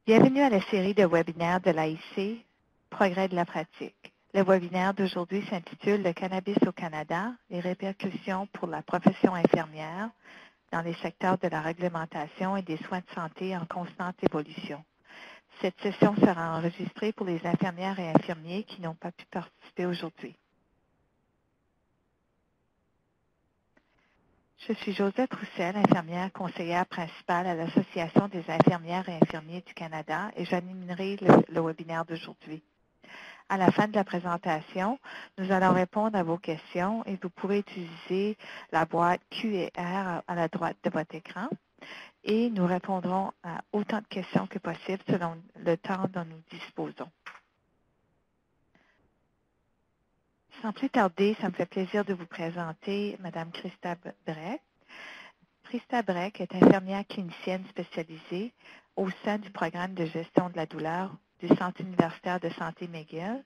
Bienvenue à la série de webinaires de l'AIC, Progrès de la pratique. Le webinaire d'aujourd'hui s'intitule Le cannabis au Canada, les répercussions pour la profession infirmière dans les secteurs de la réglementation et des soins de santé en constante évolution. Cette session sera enregistrée pour les infirmières et infirmiers qui n'ont pas pu participer aujourd'hui. Je suis Josette Roussel, infirmière conseillère principale à l'Association des infirmières et infirmiers du Canada et j'animerai le webinaire d'aujourd'hui. À la fin de la présentation, nous allons répondre à vos questions et vous pourrez utiliser la boîte Q&R à la droite de votre écran et nous répondrons à autant de questions que possible selon le temps dont nous disposons. Sans plus tarder, ça me fait plaisir de vous présenter Mme Christa Breck. Christa Breck est infirmière clinicienne spécialisée au sein du programme de gestion de la douleur du Centre universitaire de santé McGill,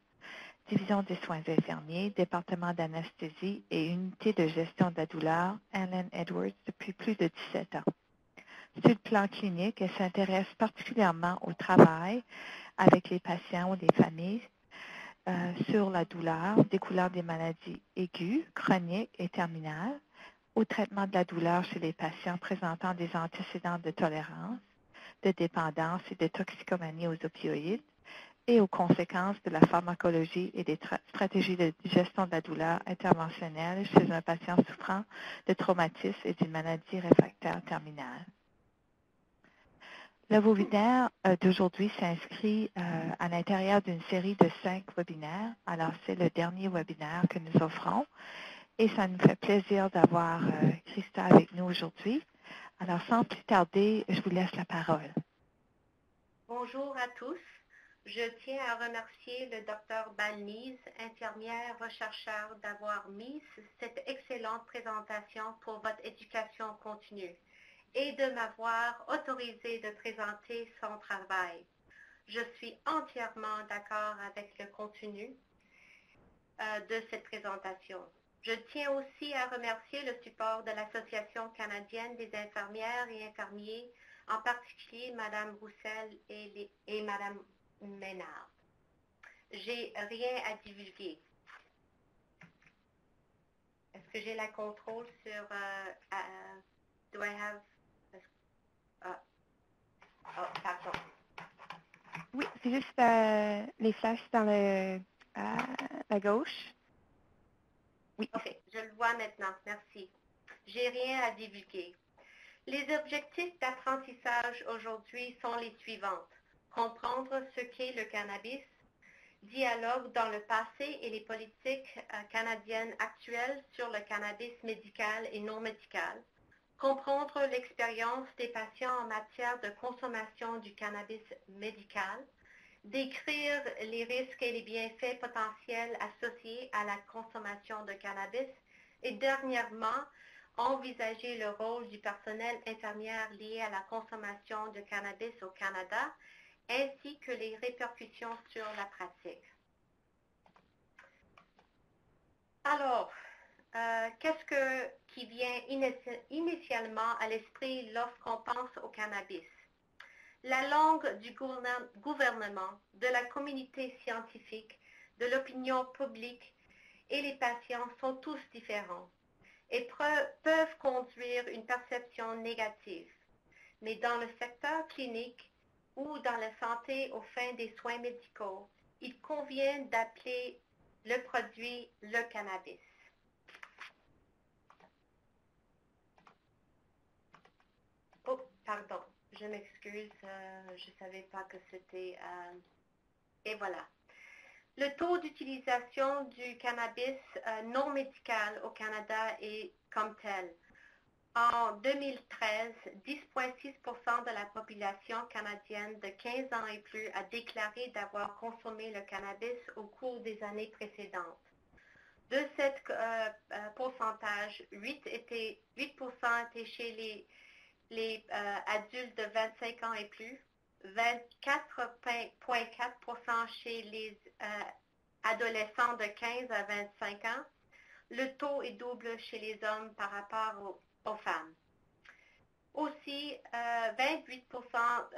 division des soins infirmiers, département d'anesthésie et unité de gestion de la douleur Allen Edwards depuis plus de 17 ans. Sur le plan clinique, elle s'intéresse particulièrement au travail avec les patients ou les familles sur la douleur découlant des maladies aiguës, chroniques et terminales, au traitement de la douleur chez les patients présentant des antécédents de tolérance, de dépendance et de toxicomanie aux opioïdes, et aux conséquences de la pharmacologie et des stratégies de gestion de la douleur interventionnelle chez un patient souffrant de traumatisme et d'une maladie réfractaire terminale. Le webinaire d'aujourd'hui s'inscrit à l'intérieur d'une série de 5 webinaires. Alors, c'est le dernier webinaire que nous offrons et ça nous fait plaisir d'avoir Christa avec nous aujourd'hui. Alors, sans plus tarder, je vous laisse la parole. Bonjour à tous. Je tiens à remercier le Dr Balmise, infirmière rechercheur, d'avoir mis cette excellente présentation pour votre éducation continue et de m'avoir autorisé de présenter son travail. Je suis entièrement d'accord avec le contenu de cette présentation. Je tiens aussi à remercier le support de l'Association canadienne des infirmières et infirmiers, en particulier Mme Roussel et Mme Ménard. J'ai rien à divulguer. Est-ce que j'ai la contrôle sur do I have pardon. Oui, c'est juste les flashs dans la gauche. Oui. OK, je le vois maintenant. Merci. J'ai rien à divulguer. Les objectifs d'apprentissage aujourd'hui sont les suivantes. Comprendre ce qu'est le cannabis, dialogue dans le passé et les politiques canadiennes actuelles sur le cannabis médical et non médical, comprendre l'expérience des patients en matière de consommation du cannabis médical, décrire les risques et les bienfaits potentiels associés à la consommation de cannabis et dernièrement, envisager le rôle du personnel infirmière lié à la consommation de cannabis au Canada ainsi que les répercussions sur la pratique. Alors, qu'est-ce qui vient initialement à l'esprit lorsqu'on pense au cannabis? La langue du gouvernement, de la communauté scientifique, de l'opinion publique et les patients sont tous différents et peuvent conduire une perception négative. Mais dans le secteur clinique ou dans la santé aux fins des soins médicaux, il convient d'appeler le produit le cannabis. Oh, pardon, je m'excuse, je ne savais pas que c'était... et voilà. Le taux d'utilisation du cannabis non médical au Canada est comme tel. En 2013, 10,6% de la population canadienne de 15 ans et plus a déclaré d'avoir consommé le cannabis au cours des années précédentes. De cet pourcentage, 8% étaient chez les adultes de 25 ans et plus, 24,4% chez les adolescents de 15 à 25 ans. Le taux est double chez les hommes par rapport aux femmes. Aussi, 28%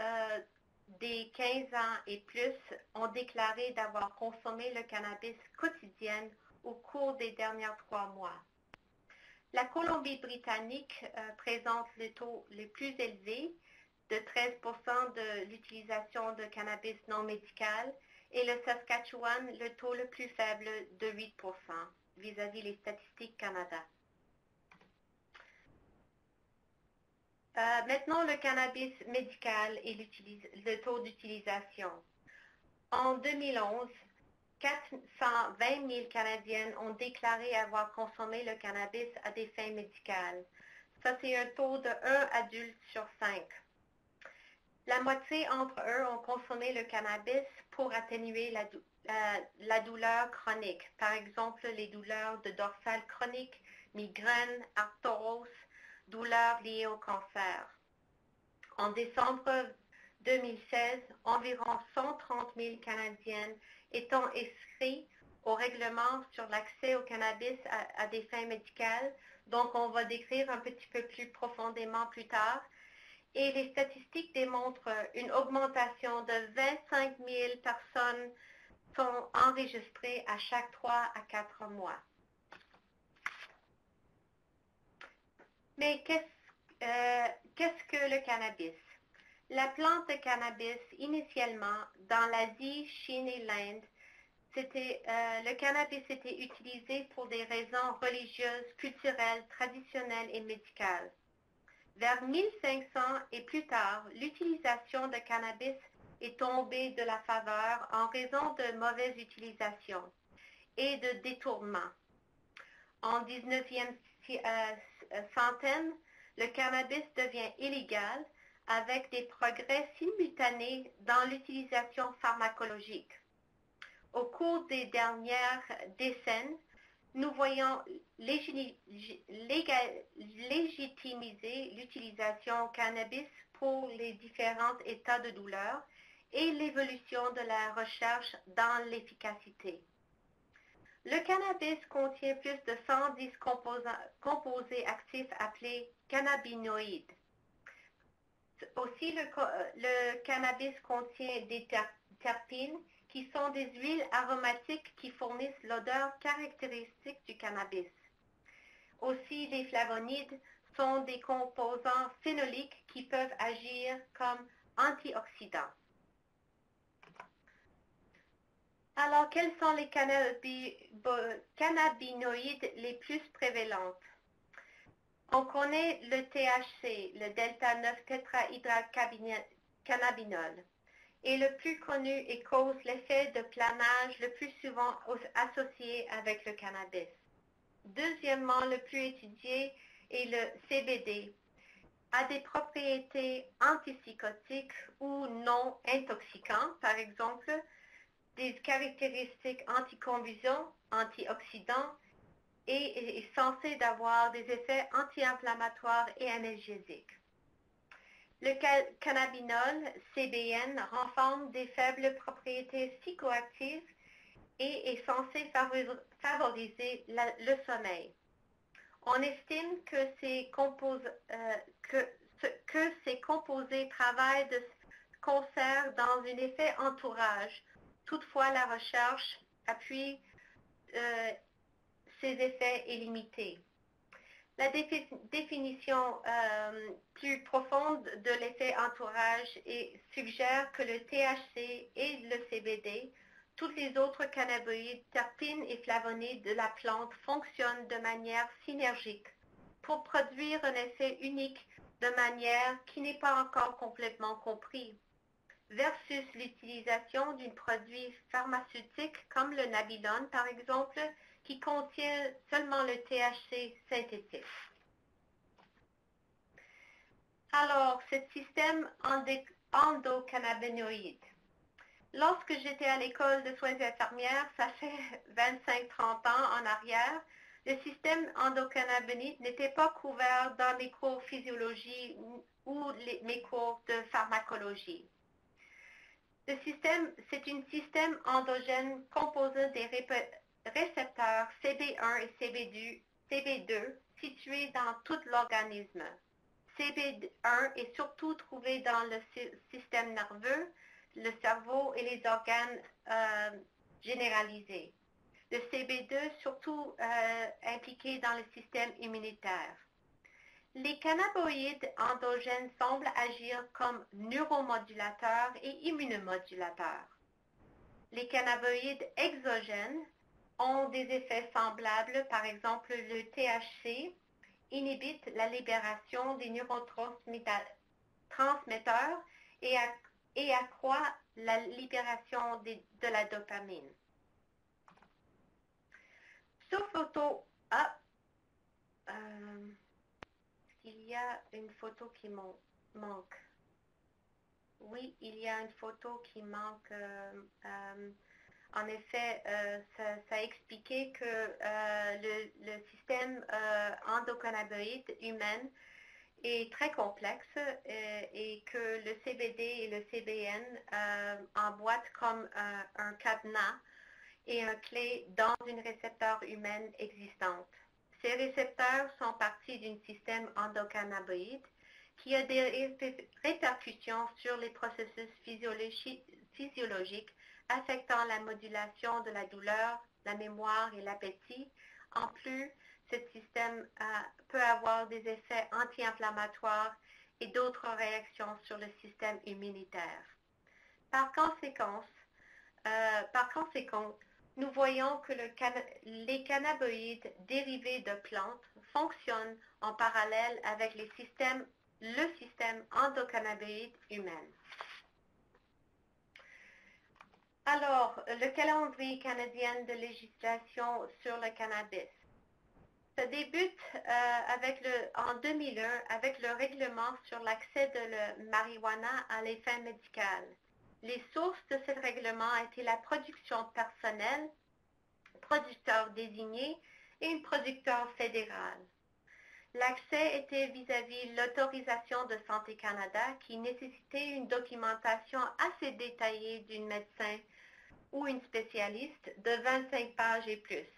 des 15 ans et plus ont déclaré d'avoir consommé le cannabis quotidien au cours des derniers 3 mois. La Colombie-Britannique présente le taux le plus élevé de 13% de l'utilisation de cannabis non médical et le Saskatchewan le taux le plus faible de 8% vis-à-vis les statistiques Canada. Maintenant, le cannabis médical et le taux d'utilisation. En 2011, 420 000 Canadiens ont déclaré avoir consommé le cannabis à des fins médicales. Ça, c'est un taux de 1 adulte sur 5. La moitié entre eux ont consommé le cannabis pour atténuer la douleur chronique. Par exemple, les douleurs de dorsale chronique, migraine, arthrose, douleurs liées au cancer. En décembre 2016, environ 130 000 Canadiens étant inscrits au règlement sur l'accès au cannabis à des fins médicales, donc on va décrire un petit peu plus profondément plus tard. Et les statistiques démontrent une augmentation de 25 000 personnes sont enregistrées à chaque 3 à 4 mois. Mais qu'est-ce que le cannabis? La plante de cannabis, initialement, dans l'Asie, Chine et l'Inde, le cannabis était utilisé pour des raisons religieuses, culturelles, traditionnelles et médicales. Vers 1500 et plus tard, l'utilisation de cannabis est tombée de la faveur en raison de mauvaise utilisation et de détournement. En 19e centaine, le cannabis devient illégal avec des progrès simultanés dans l'utilisation pharmacologique. Au cours des dernières décennies, nous voyons légitimiser l'utilisation cannabis pour les différents états de douleur et l'évolution de la recherche dans l'efficacité. Le cannabis contient plus de 110 composés actifs appelés cannabinoïdes. Aussi, le cannabis contient des terpènes qui sont des huiles aromatiques qui fournissent l'odeur caractéristique du cannabis. Aussi, les flavonoïdes sont des composants phénoliques qui peuvent agir comme antioxydants. Alors, quels sont les cannabinoïdes les plus prévalents? On connaît le THC, le delta-9-tétrahydrocannabinol, est le plus connu et cause l'effet de planage le plus souvent associé avec le cannabis. Deuxièmement, le plus étudié est le CBD, a des propriétés antipsychotiques ou non intoxicantes, par exemple, des caractéristiques anticonvulsions, antioxydants, et est censé avoir des effets anti-inflammatoires et analgésiques. Le cannabinol, CBN, renferme des faibles propriétés psychoactives et est censé favoriser le sommeil. On estime que ces composés travaillent de concert dans un effet entourage. Toutefois, la recherche appuie ces effets est limitée. La définition plus profonde de l'effet entourage suggère que le THC et le CBD, tous les autres cannabinoïdes, terpènes et flavonoïdes de la plante fonctionnent de manière synergique pour produire un effet unique de manière qui n'est pas encore complètement compris, versus l'utilisation d'un produit pharmaceutique comme le Nabilon, par exemple, qui contient seulement le THC synthétique. Alors, ce système endocannabinoïde. Lorsque j'étais à l'école de soins infirmières, ça fait 25-30 ans en arrière, le système endocannabinoïde n'était pas couvert dans mes cours de physiologie ou mes cours de pharmacologie. C'est un système endogène composé des récepteurs CB1 et CB2 situés dans tout l'organisme. CB1 est surtout trouvé dans le système nerveux, le cerveau et les organes généralisés. Le CB2 surtout impliqué dans le système immunitaire. Les cannabinoïdes endogènes semblent agir comme neuromodulateurs et immunomodulateurs. Les cannabinoïdes exogènes ont des effets semblables, par exemple le THC inhibite la libération des neurotransmetteurs et accroît la libération de la dopamine. Sur photo A, il y a une photo qui manque. Oui, il y a une photo qui manque. En effet, ça expliquait que le système endocannabinoïde humain est très complexe et que le CBD et le CBN emboîtent comme un cadenas et un clé dans une récepteur humaine existante. Ces récepteurs sont partis d'un système endocannabinoïde qui a des répercussions sur les processus physiologiques affectant la modulation de la douleur, la mémoire et l'appétit. En plus, ce système peut avoir des effets anti-inflammatoires et d'autres réactions sur le système immunitaire. Par conséquent, nous voyons que les cannabinoïdes dérivés de plantes fonctionnent en parallèle avec le système endocannabinoïde humain. Alors, le calendrier canadien de législation sur le cannabis. Ça débute en 2001 avec le règlement sur l'accès de la marijuana à les fins médicales. Les sources de ce règlement étaient la production personnelle, producteur désigné et un producteur fédéral. L'accès était vis-à-vis l'autorisation de Santé Canada qui nécessitait une documentation assez détaillée d'un médecin ou une spécialiste de 25 pages et plus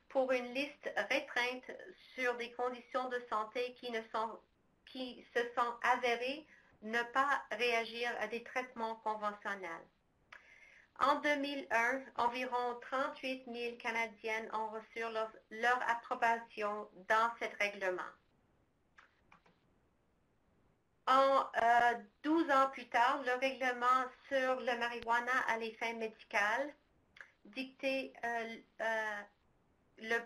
pour une liste restreinte sur des conditions de santé qui se sont avérées ne pas réagir à des traitements conventionnels. En 2001, environ 38 000 Canadiennes ont reçu leur approbation dans ce règlement. 12 ans plus tard, le règlement sur le marijuana à les fins médicales dictait le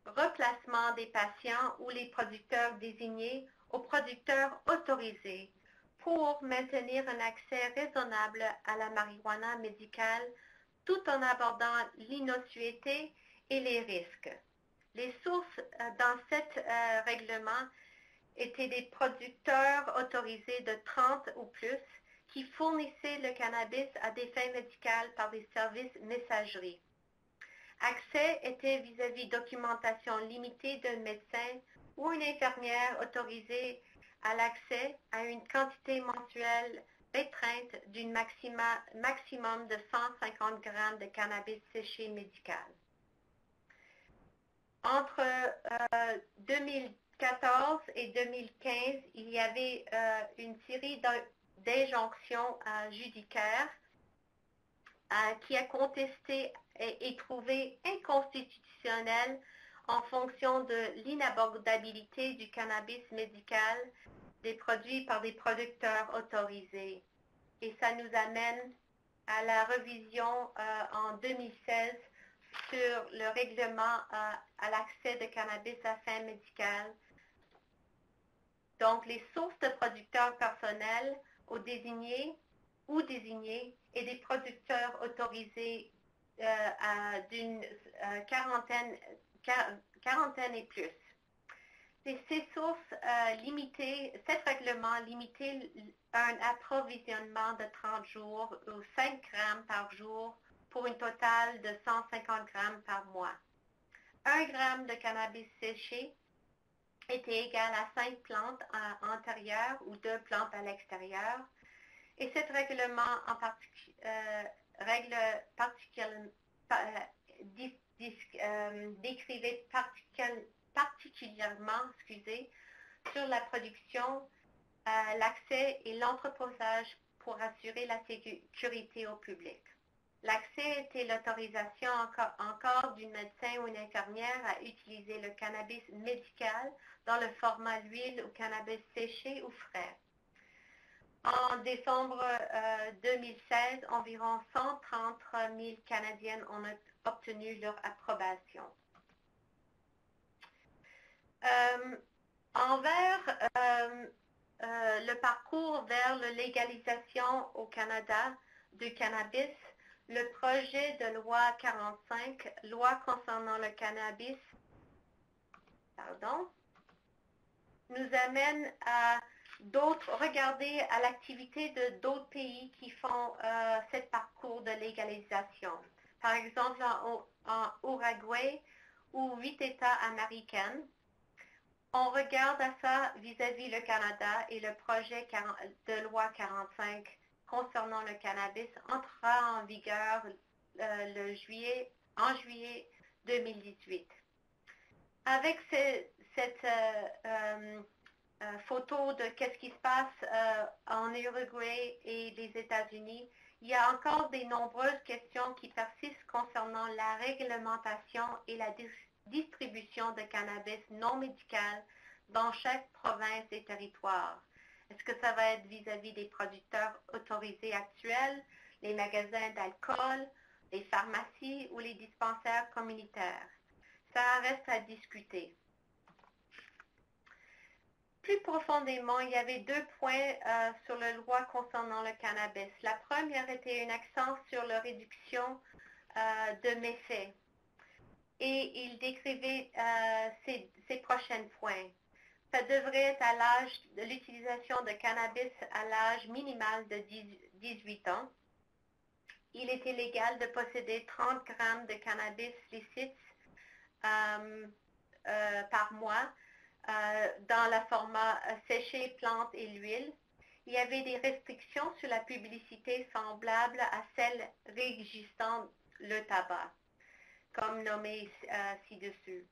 replacement des patients ou les producteurs désignés aux producteurs autorisés pour maintenir un accès raisonnable à la marijuana médicale tout en abordant l'innocuité et les risques. Les sources dans cet règlement étaient des producteurs autorisés de 30 ou plus qui fournissaient le cannabis à des fins médicales par des services messagerie. Accès était vis-à-vis documentation limitée d'un médecin ou une infirmière autorisée à l'accès à une quantité mensuelle restreinte d'un maximum de 150 grammes de cannabis séché médical. Entre 2014 et 2015, il y avait une série d'injonctions judiciaires qui a contesté et trouvé inconstitutionnel en fonction de l'inabordabilité du cannabis médical des produits par des producteurs autorisés. Et ça nous amène à la révision en 2016 sur le règlement à l'accès de cannabis à fin médicale. Donc, les sources de producteurs personnels ou désignés et des producteurs autorisés d'une quarantaine et plus. Ces sources cet règlement limitait un approvisionnement de 30 jours ou 5 grammes par jour pour un total de 150 grammes par mois. 1 gramme de cannabis séché était égal à 5 plantes antérieures ou 2 plantes à l'extérieur. Et ce règlement décrivait particulièrement sur la production, l'accès et l'entreposage pour assurer la sécurité au public. L'accès était l'autorisation encore d'une médecin ou une infirmière à utiliser le cannabis médical dans le format huile ou cannabis séché ou frais. En décembre 2016, environ 133 000 Canadiennes ont obtenu leur approbation. Envers le parcours vers la légalisation au Canada du cannabis, le projet de loi 45, loi concernant le cannabis, nous amène à regarder à l'activité de d'autres pays qui font ce parcours de légalisation. Par exemple, en Uruguay ou 8 États américains, on regarde à ça vis-à-vis le Canada et le projet de loi 45 concernant le cannabis entrera en vigueur en juillet 2018. Avec cette photo de qu'est-ce qui se passe en Uruguay et les États-Unis, il y a encore de nombreuses questions qui persistent concernant la réglementation et la distribution de cannabis non médical dans chaque province et territoire. Est-ce que ça va être vis-à-vis des producteurs autorisés actuels, les magasins d'alcool, les pharmacies ou les dispensaires communautaires? Ça reste à discuter. Plus profondément, il y avait 2 points sur la loi concernant le cannabis. La première était un accent sur la réduction de méfaits. Et il décrivait ces prochains points. Ça devrait être à l'âge de l'utilisation de cannabis à l'âge minimal de 18 ans. Il était légal de posséder 30 grammes de cannabis licite par mois dans le format séché, plante et l'huile. Il y avait des restrictions sur la publicité semblables à celles régissant le tabac, comme nommé ci-dessus.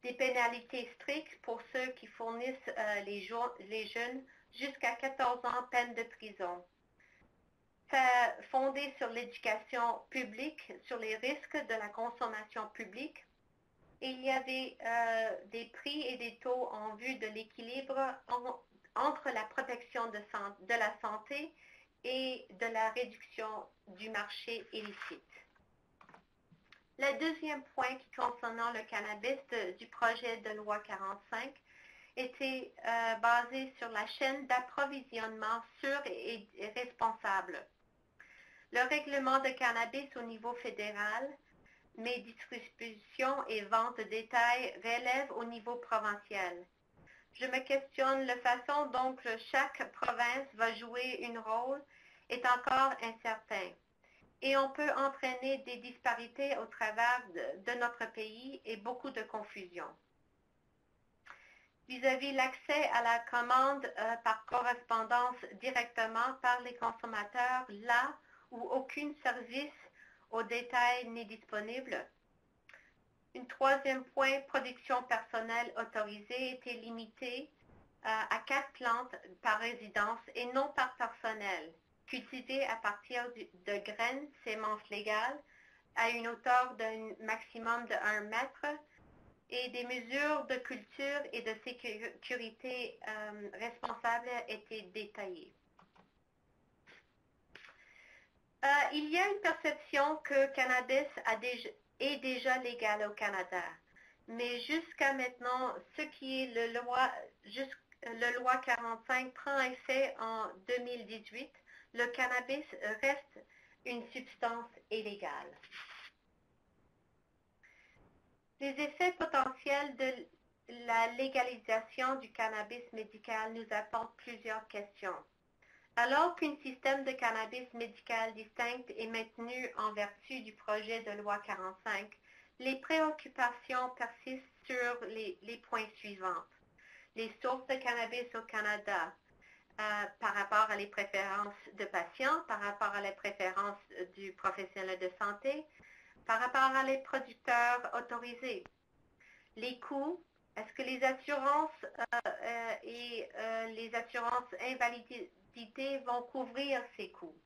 Des pénalités strictes pour ceux qui fournissent les jeunes jusqu'à 14 ans peine de prison. Fondé sur l'éducation publique, sur les risques de la consommation publique. Et il y avait des prix et des taux en vue de l'équilibre entre la protection de la santé et de la réduction du marché illicite. Le deuxième point qui concernant le cannabis du projet de loi 45 était basé sur la chaîne d'approvisionnement sûre et responsable. Le règlement de cannabis au niveau fédéral, mais distribution et vente de détail relève au niveau provincial. Je me questionne la façon dont chaque province va jouer un rôle est encore incertain. Et on peut entraîner des disparités au travers de notre pays et beaucoup de confusion. Vis-à-vis l'accès à la commande par correspondance directement par les consommateurs, là où aucun service au détail n'est disponible. Un troisième point, production personnelle autorisée était limitée à 4 plantes par résidence et non par personnel, cultivées à partir de graines, semences légales, à une hauteur d'un maximum de 1 mètre, et des mesures de culture et de sécurité responsables étaient détaillées. Il y a une perception que le cannabis est déjà légal au Canada, mais jusqu'à maintenant, ce qui est le loi 45 prend effet en 2018, le cannabis reste une substance illégale. Les effets potentiels de la légalisation du cannabis médical nous apportent plusieurs questions. Alors qu'un système de cannabis médical distinct est maintenu en vertu du projet de loi 45, les préoccupations persistent sur les points suivants. Les sources de cannabis au Canada par rapport à les préférences de patients, par rapport à les préférences du professionnel de santé, par rapport à les producteurs autorisés. Les coûts, est-ce que les assurances et les assurances quantités vont couvrir ces coûts.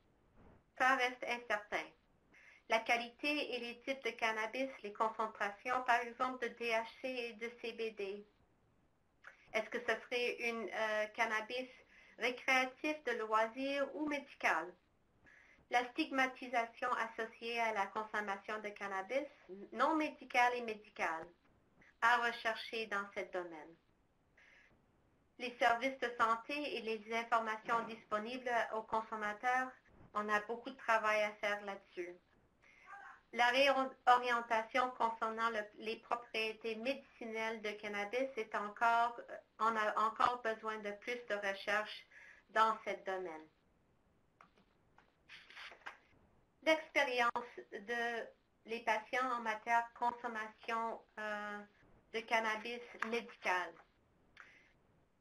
Ça reste incertain. La qualité et les types de cannabis, les concentrations, par exemple, de THC et de CBD. Est-ce que ce serait une cannabis récréatif, de loisir ou médical? La stigmatisation associée à la consommation de cannabis non médical et médical à rechercher dans ce domaine. Les services de santé et les informations disponibles aux consommateurs, on a beaucoup de travail à faire là-dessus. La réorientation concernant les propriétés médicinales de cannabis on a encore besoin de plus de recherche dans ce domaine. L'expérience les patients en matière de consommation de cannabis médical.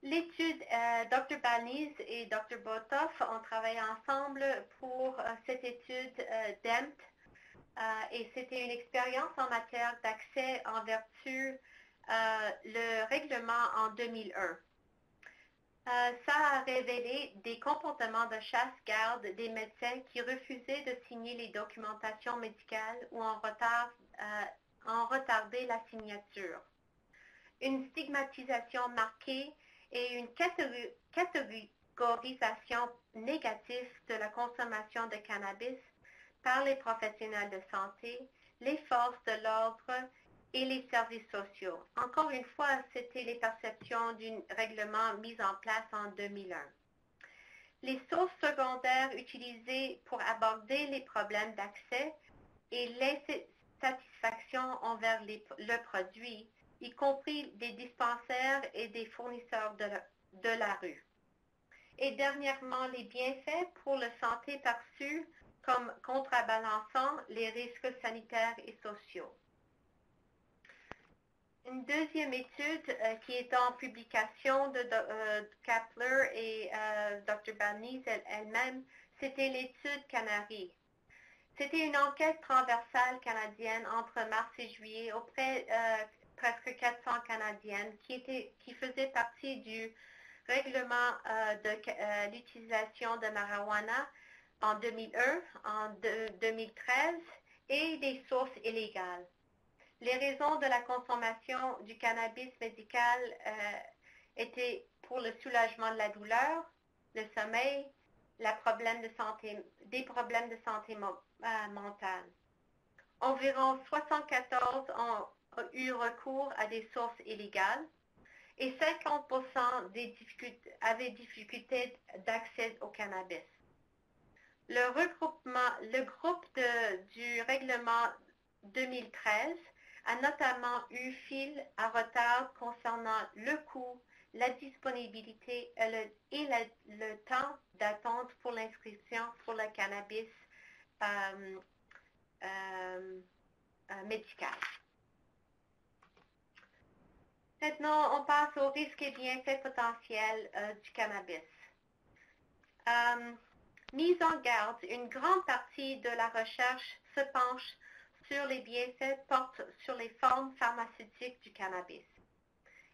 L'étude, Dr. Balniz et Dr. Botoff ont travaillé ensemble pour cette étude DEMT et c'était une expérience en matière d'accès en vertu le règlement en 2001. Ça a révélé des comportements de chasse-garde des médecins qui refusaient de signer les documentations médicales ou en retardaient la signature. Une stigmatisation marquée et une catégorisation négative de la consommation de cannabis par les professionnels de santé, les forces de l'ordre et les services sociaux. Encore une fois, c'était les perceptions d'un règlement mis en place en 2001. Les sources secondaires utilisées pour aborder les problèmes d'accès et l'insatisfaction envers le produit, y compris des dispensaires et des fournisseurs de la rue. Et dernièrement, les bienfaits pour la santé perçus comme contrebalançant les risques sanitaires et sociaux. Une deuxième étude qui est en publication de Kapler et Dr. Balniz elle-même, c'était l'étude Canary. C'était une enquête transversale canadienne entre mars et juillet auprès presque 400 Canadiennes qui faisaient partie du règlement de l'utilisation de marijuana en 2001, en 2013 et des sources illégales. Les raisons de la consommation du cannabis médical étaient pour le soulagement de la douleur, le sommeil, des problèmes de santé mentale. Environ 74 ont eu recours à des sources illégales et 50% avaient difficulté d'accès au cannabis. Le groupe du règlement 2013 a notamment eu fil à retard concernant le coût, la disponibilité et le temps d'attente pour l'inscription pour le cannabis médical. Maintenant, on passe aux risques et bienfaits potentiels du cannabis. Mise en garde, une grande partie de la recherche se penche sur les bienfaits portent sur les formes pharmaceutiques du cannabis.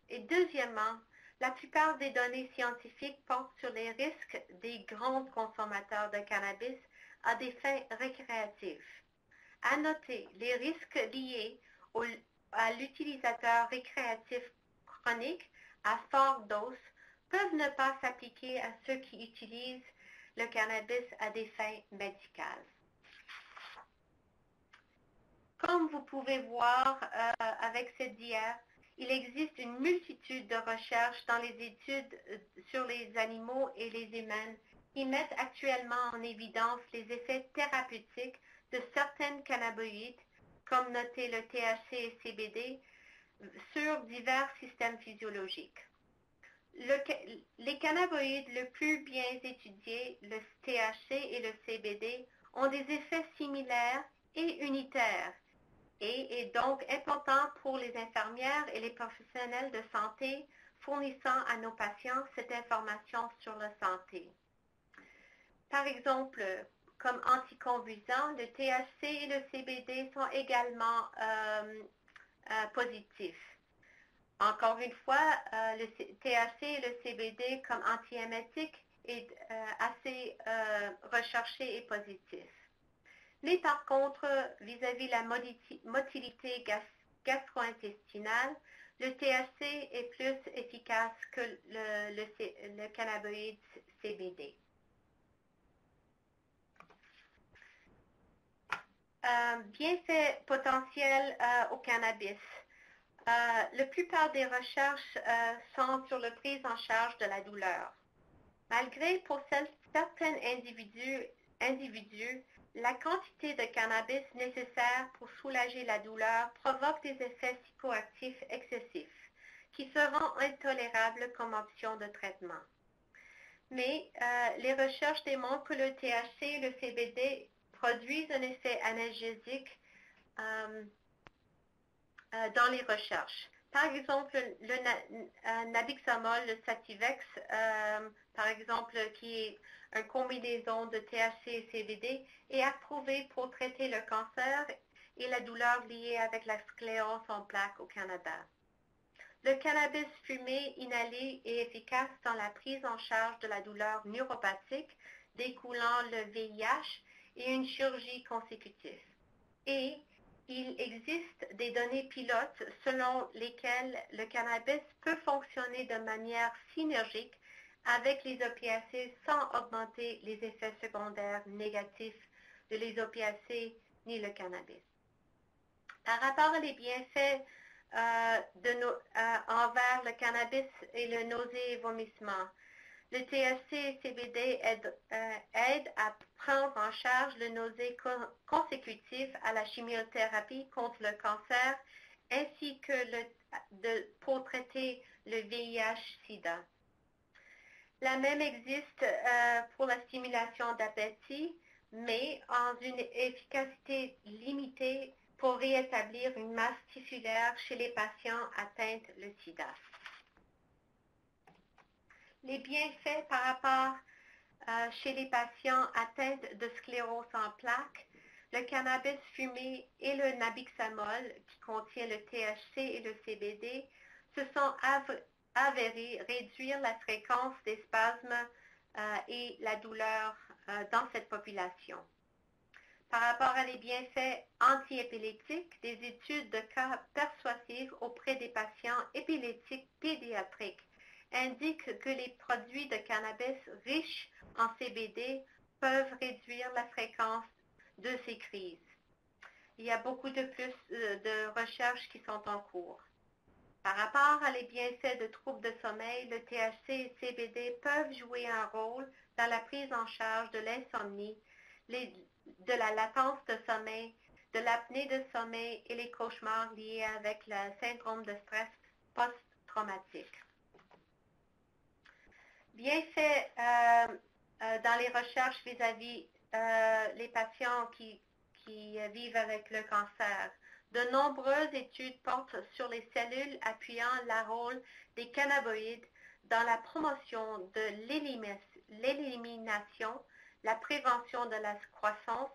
Et deuxièmement, la plupart des données scientifiques portent sur les risques des grands consommateurs de cannabis à des fins récréatives. À noter, les risques liés à l'utilisateur récréatif chronique à forte dose peuvent ne pas s'appliquer à ceux qui utilisent le cannabis à des fins médicales. Comme vous pouvez voir avec cette dia, il existe une multitude de recherches dans les études sur les animaux et les humains qui mettent actuellement en évidence les effets thérapeutiques de certaines cannabinoïdes, comme noté le THC et CBD, sur divers systèmes physiologiques. Les cannabinoïdes le plus bien étudiés, le THC et le CBD, ont des effets similaires et unitaires et est donc important pour les infirmières et les professionnels de santé fournissant à nos patients cette information sur la santé. Par exemple, comme anticonvulsants, le THC et le CBD sont également positifs. Encore une fois, le THC et le CBD comme antiémétiques est assez recherché et positif. Mais par contre, vis-à-vis la motilité gastro-intestinale, le THC est plus efficace que le cannabinoïde CBD. Bienfaits potentiels au cannabis. La plupart des recherches sont sur la prise en charge de la douleur. Malgré pour certains individus, la quantité de cannabis nécessaire pour soulager la douleur provoque des effets psychoactifs excessifs qui seront intolérables comme option de traitement. Mais les recherches démontrent que le THC et le CBD produisent un effet analgésique dans les recherches. Par exemple, le nabixamol, le Sativex, par exemple, qui est une combinaison de THC et CBD, est approuvé pour traiter le cancer et la douleur liée avec la sclérose en plaques au Canada. Le cannabis fumé inhalé est efficace dans la prise en charge de la douleur neuropathique découlant le VIH et une chirurgie consécutive. Et il existe des données pilotes selon lesquelles le cannabis peut fonctionner de manière synergique avec les opiacés sans augmenter les effets secondaires négatifs de les opiacés ni le cannabis. Par rapport aux bienfaits envers le cannabis et le nausée et vomissement, le THC et CBD aident à prendre en charge le nausée consécutif à la chimiothérapie contre le cancer ainsi que pour traiter le VIH-Sida. La même existe pour la stimulation d'appétit, mais en une efficacité limitée pour rétablir une masse tissulaire chez les patients atteints de sida. Les bienfaits par rapport chez les patients atteints de sclérose en plaques, le cannabis fumé et le nabixamol, qui contient le THC et le CBD, se sont avérés réduire la fréquence des spasmes et la douleur dans cette population. Par rapport à les bienfaits antiépileptiques, des études de cas persuasives auprès des patients épileptiques pédiatriques indiquent que les produits de cannabis riches en CBD peuvent réduire la fréquence de ces crises. Il y a beaucoup de recherches qui sont en cours. Par rapport à les bienfaits de troubles de sommeil, le THC et le CBD peuvent jouer un rôle dans la prise en charge de l'insomnie, de la latence de sommeil, de l'apnée de sommeil et les cauchemars liés avec le syndrome de stress post-traumatique. Bienfaits dans les recherches vis-à-vis les patients qui vivent avec le cancer. De nombreuses études portent sur les cellules appuyant le rôle des cannabinoïdes dans la promotion de l'élimination, la prévention de la croissance,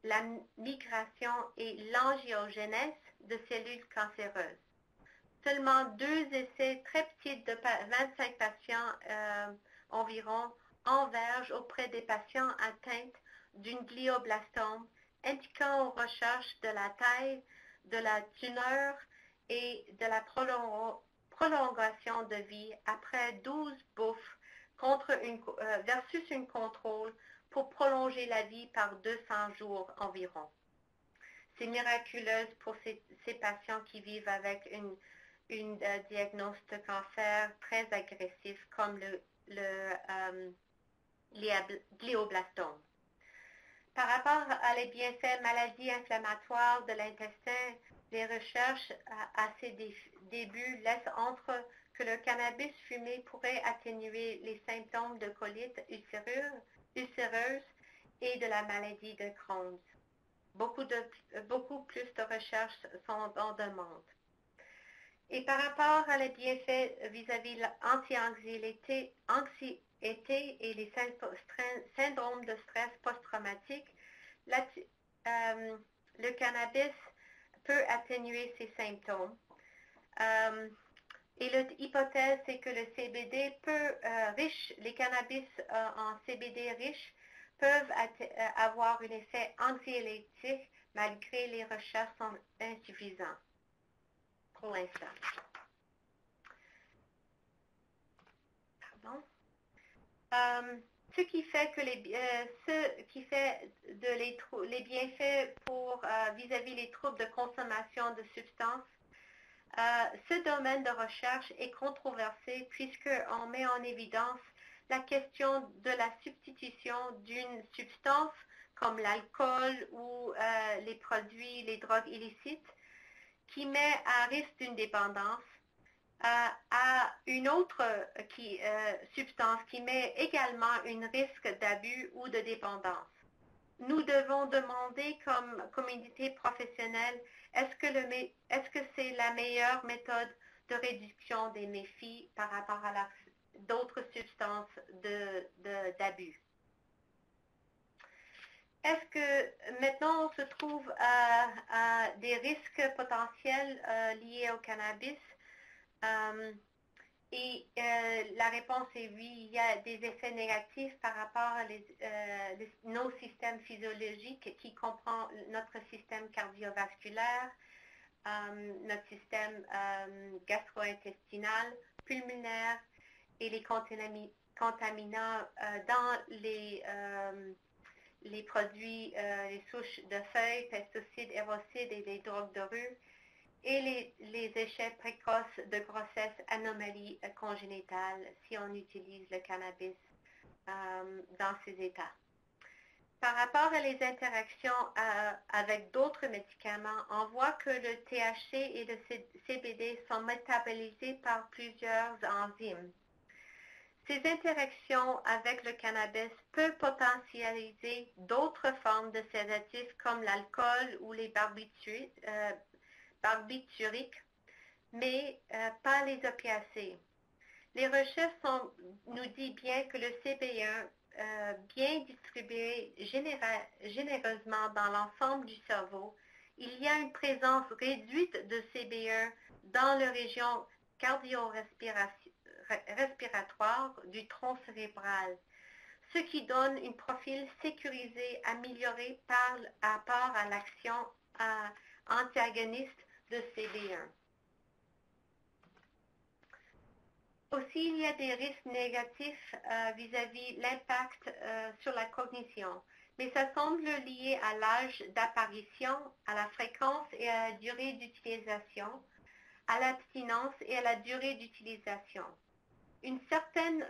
la migration et l'angiogénèse de cellules cancéreuses. Seulement 2 essais très petits de 25 patients environ convergent auprès des patients atteints d'une glioblastome, indiquant aux recherches de la taille, de la tumeur et de la prolongation de vie après 12 bouffes versus un contrôle pour prolonger la vie par 200 jours environ. C'est miraculeux pour ces patients qui vivent avec une diagnose de cancer très agressif comme le glioblastome. Par rapport à les bienfaits maladies inflammatoires de l'intestin, les recherches à ces débuts laissent entre que le cannabis fumé pourrait atténuer les symptômes de colite ulcéreuse et de la maladie de Crohn. Beaucoup plus de recherches sont en demande. Et par rapport à les bienfaits vis-à-vis de l'anti-anxiété et les syndromes de stress post-traumatique, le cannabis peut atténuer ces symptômes. Et l'hypothèse, c'est que le CBD les cannabis en CBD riches peuvent avoir un effet anxiolytique malgré les recherches sont insuffisantes pour l'instant. Pardon. Ce qui fait que les bienfaits vis-à-vis les troubles de consommation de substances, ce domaine de recherche est controversé puisqu'on met en évidence la question de la substitution d'une substance comme l'alcool ou les drogues illicites qui met à risque d'une dépendance à une autre substance qui met également un risque d'abus ou de dépendance. Nous devons demander comme communauté professionnelle, est-ce que c'est la meilleure méthode de réduction des méfis par rapport à d'autres substances d'abus? Est-ce que maintenant on se trouve à des risques potentiels liés au cannabis? La réponse est oui, il y a des effets négatifs par rapport à nos systèmes physiologiques qui comprend notre système cardiovasculaire, notre système gastro-intestinal, pulmonaire et les contaminants dans les produits, les souches de feuilles, pesticides, herbicides et les drogues de rue, et les échecs précoces de grossesse, anomalies congénitales, si on utilise le cannabis dans ces états. Par rapport à les interactions avec d'autres médicaments, on voit que le THC et le CBD sont métabolisés par plusieurs enzymes. Ces interactions avec le cannabis peuvent potentialiser d'autres formes de sédatifs comme l'alcool ou les barbituriques, mais pas les opiacés. Les recherches nous disent bien que le CB1, bien distribué généreusement dans l'ensemble du cerveau, il y a une présence réduite de CB1 dans la région cardio-respiratoire du tronc cérébral, ce qui donne un profil sécurisé amélioré par rapport à l'action antagoniste de CB1. Aussi, il y a des risques négatifs vis-à-vis l'impact sur la cognition, mais ça semble lié à l'âge d'apparition, à la fréquence et à la durée d'utilisation, à l'abstinence et à la durée d'utilisation. Un certain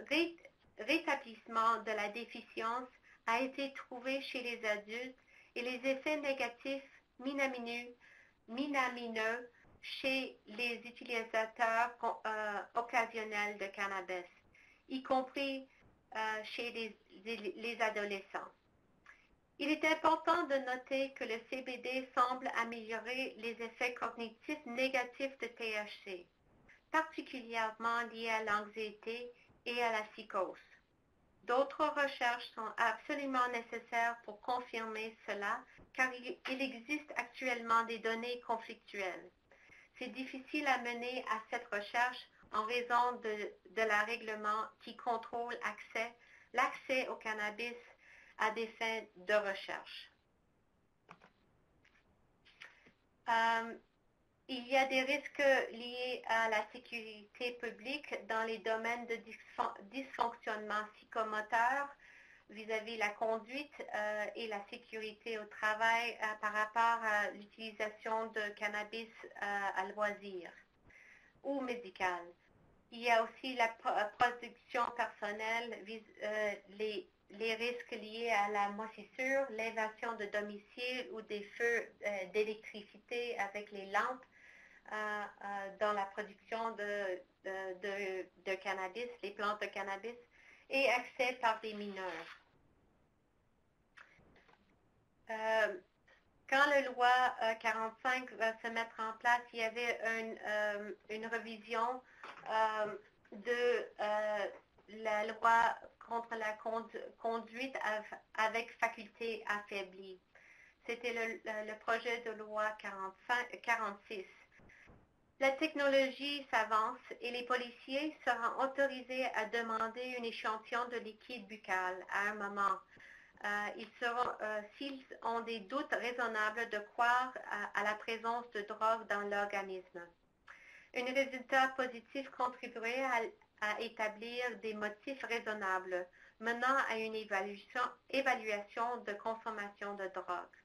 rétablissement de la déficience a été trouvé chez les adultes et les effets négatifs minamineux chez les utilisateurs occasionnels de cannabis, y compris chez les adolescents. Il est important de noter que le CBD semble améliorer les effets cognitifs négatifs de THC, particulièrement liés à l'anxiété et à la psychose. D'autres recherches sont absolument nécessaires pour confirmer cela, car il existe actuellement des données conflictuelles. C'est difficile à mener à cette recherche en raison de la règlement qui contrôle l'accès au cannabis à des fins de recherche. Il y a des risques liés à la sécurité publique dans les domaines de dysfonctionnement psychomoteur vis-à-vis la conduite et la sécurité au travail par rapport à l'utilisation de cannabis à loisir ou médical. Il y a aussi la production personnelle, les risques liés à la moisissure, l'invasion de domicile ou des feux d'électricité avec les lampes dans la production de cannabis, les plantes de cannabis, et accès par des mineurs. Quand la loi 45 va se mettre en place, il y avait une révision de la loi contre la conduite avec faculté affaiblie. C'était le projet de loi 46. La technologie s'avance et les policiers seront autorisés à demander un échantillon de liquide buccal à un moment. S'ils ont des doutes raisonnables de croire à la présence de drogue dans l'organisme. Un résultat positif contribuerait à établir des motifs raisonnables menant à une évaluation de consommation de drogue.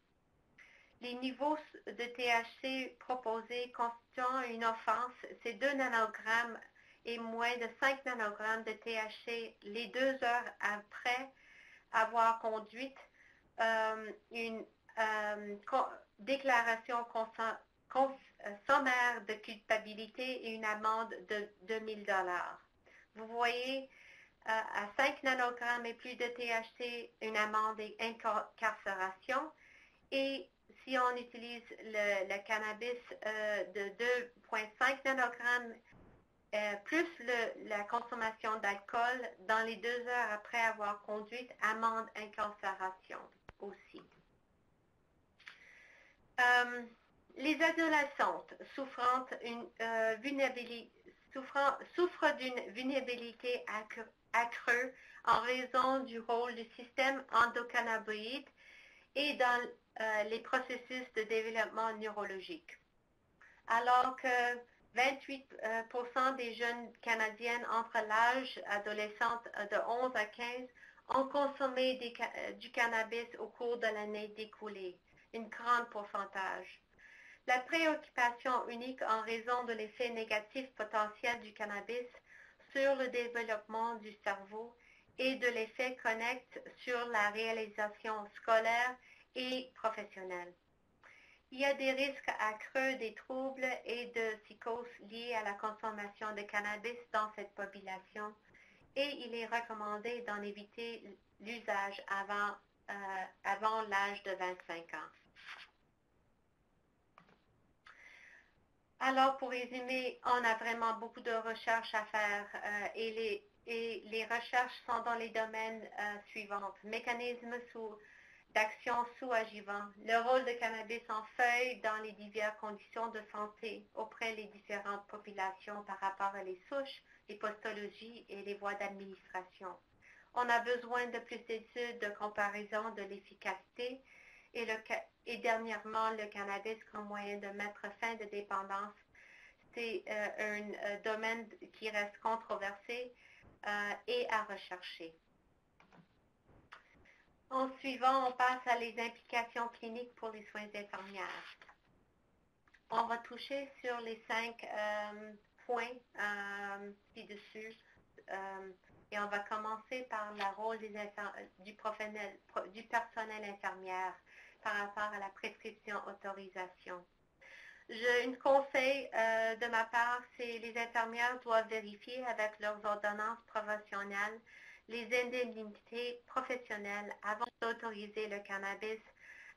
Les niveaux de THC proposés constituant une offense, c'est 2 nanogrammes et moins de 5 nanogrammes de THC les 2 heures après avoir conduit une déclaration sommaire de culpabilité et une amende de 2 000 $. Vous voyez, à 5 nanogrammes et plus de THC, une amende et incarcération. Et si on utilise le cannabis de 2,5 nanogrammes, plus la consommation d'alcool dans les 2 heures après avoir conduit, amende, incarcération aussi. Les adolescentes souffrent d'une vulnérabilité accrue en raison du rôle du système endocannabinoïde et dans les processus de développement neurologique. Alors que 28% des jeunes Canadiennes entre l'âge adolescente de 11 à 15 ont consommé du cannabis au cours de l'année découlée, un grand pourcentage. La préoccupation unique en raison de l'effet négatif potentiel du cannabis sur le développement du cerveau et de l'effet connexe sur la réalisation scolaire et professionnelle. Il y a des risques accrus des troubles et de psychose liés à la consommation de cannabis dans cette population et il est recommandé d'en éviter l'usage avant l'âge de 25 ans. Alors, pour résumer, on a vraiment beaucoup de recherches à faire et les recherches sont dans les domaines suivants. Mécanismes d'action sous-adjuvant, le rôle de cannabis en feuilles dans les diverses conditions de santé auprès des différentes populations par rapport à les souches, les postologies et les voies d'administration. On a besoin de plus d'études de comparaison de l'efficacité et dernièrement, le cannabis comme moyen de mettre fin de dépendance. C'est un domaine qui reste controversé et à rechercher. En suivant, on passe à les implications cliniques pour les soins infirmières. On va toucher sur les 5 points ci-dessus et on va commencer par le rôle du personnel infirmière par rapport à la prescription autorisation. Un conseil de ma part, c'est les infirmières doivent vérifier avec leurs ordonnances professionnelles les indemnités professionnelles avant d'autoriser le cannabis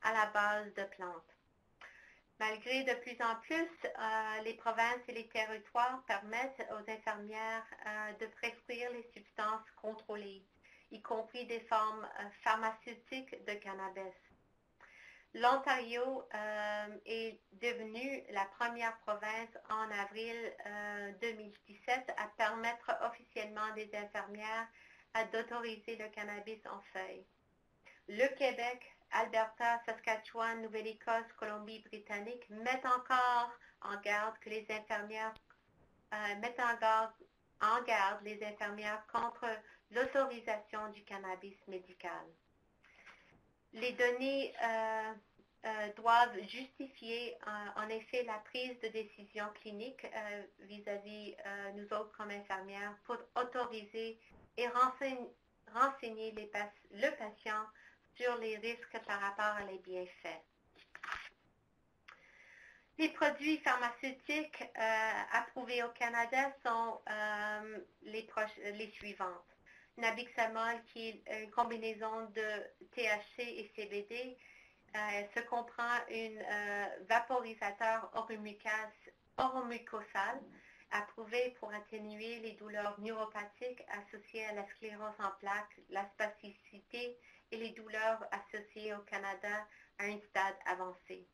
à la base de plantes. Malgré de plus en plus, les provinces et les territoires permettent aux infirmières de prescrire les substances contrôlées, y compris des formes pharmaceutiques de cannabis. L'Ontario est devenue la première province en avril 2017 à permettre officiellement des infirmières d'autoriser le cannabis en feuilles. Le Québec, Alberta, Saskatchewan, Nouvelle-Écosse, Colombie-Britannique mettent encore en garde que les infirmières les infirmières contre l'autorisation du cannabis médical. Les données doivent justifier en effet la prise de décision clinique vis-à-vis nous autres comme infirmières pour autoriser et renseigner le patient sur les risques par rapport à les bienfaits. Les produits pharmaceutiques approuvés au Canada sont les suivantes. Nabixamol, qui est une combinaison de THC et CBD, se comprend un vaporisateur oromucosal approuvé pour atténuer les douleurs neuropathiques associées à la sclérose en plaques, la spasticité et les douleurs associées au Canada à un stade avancé.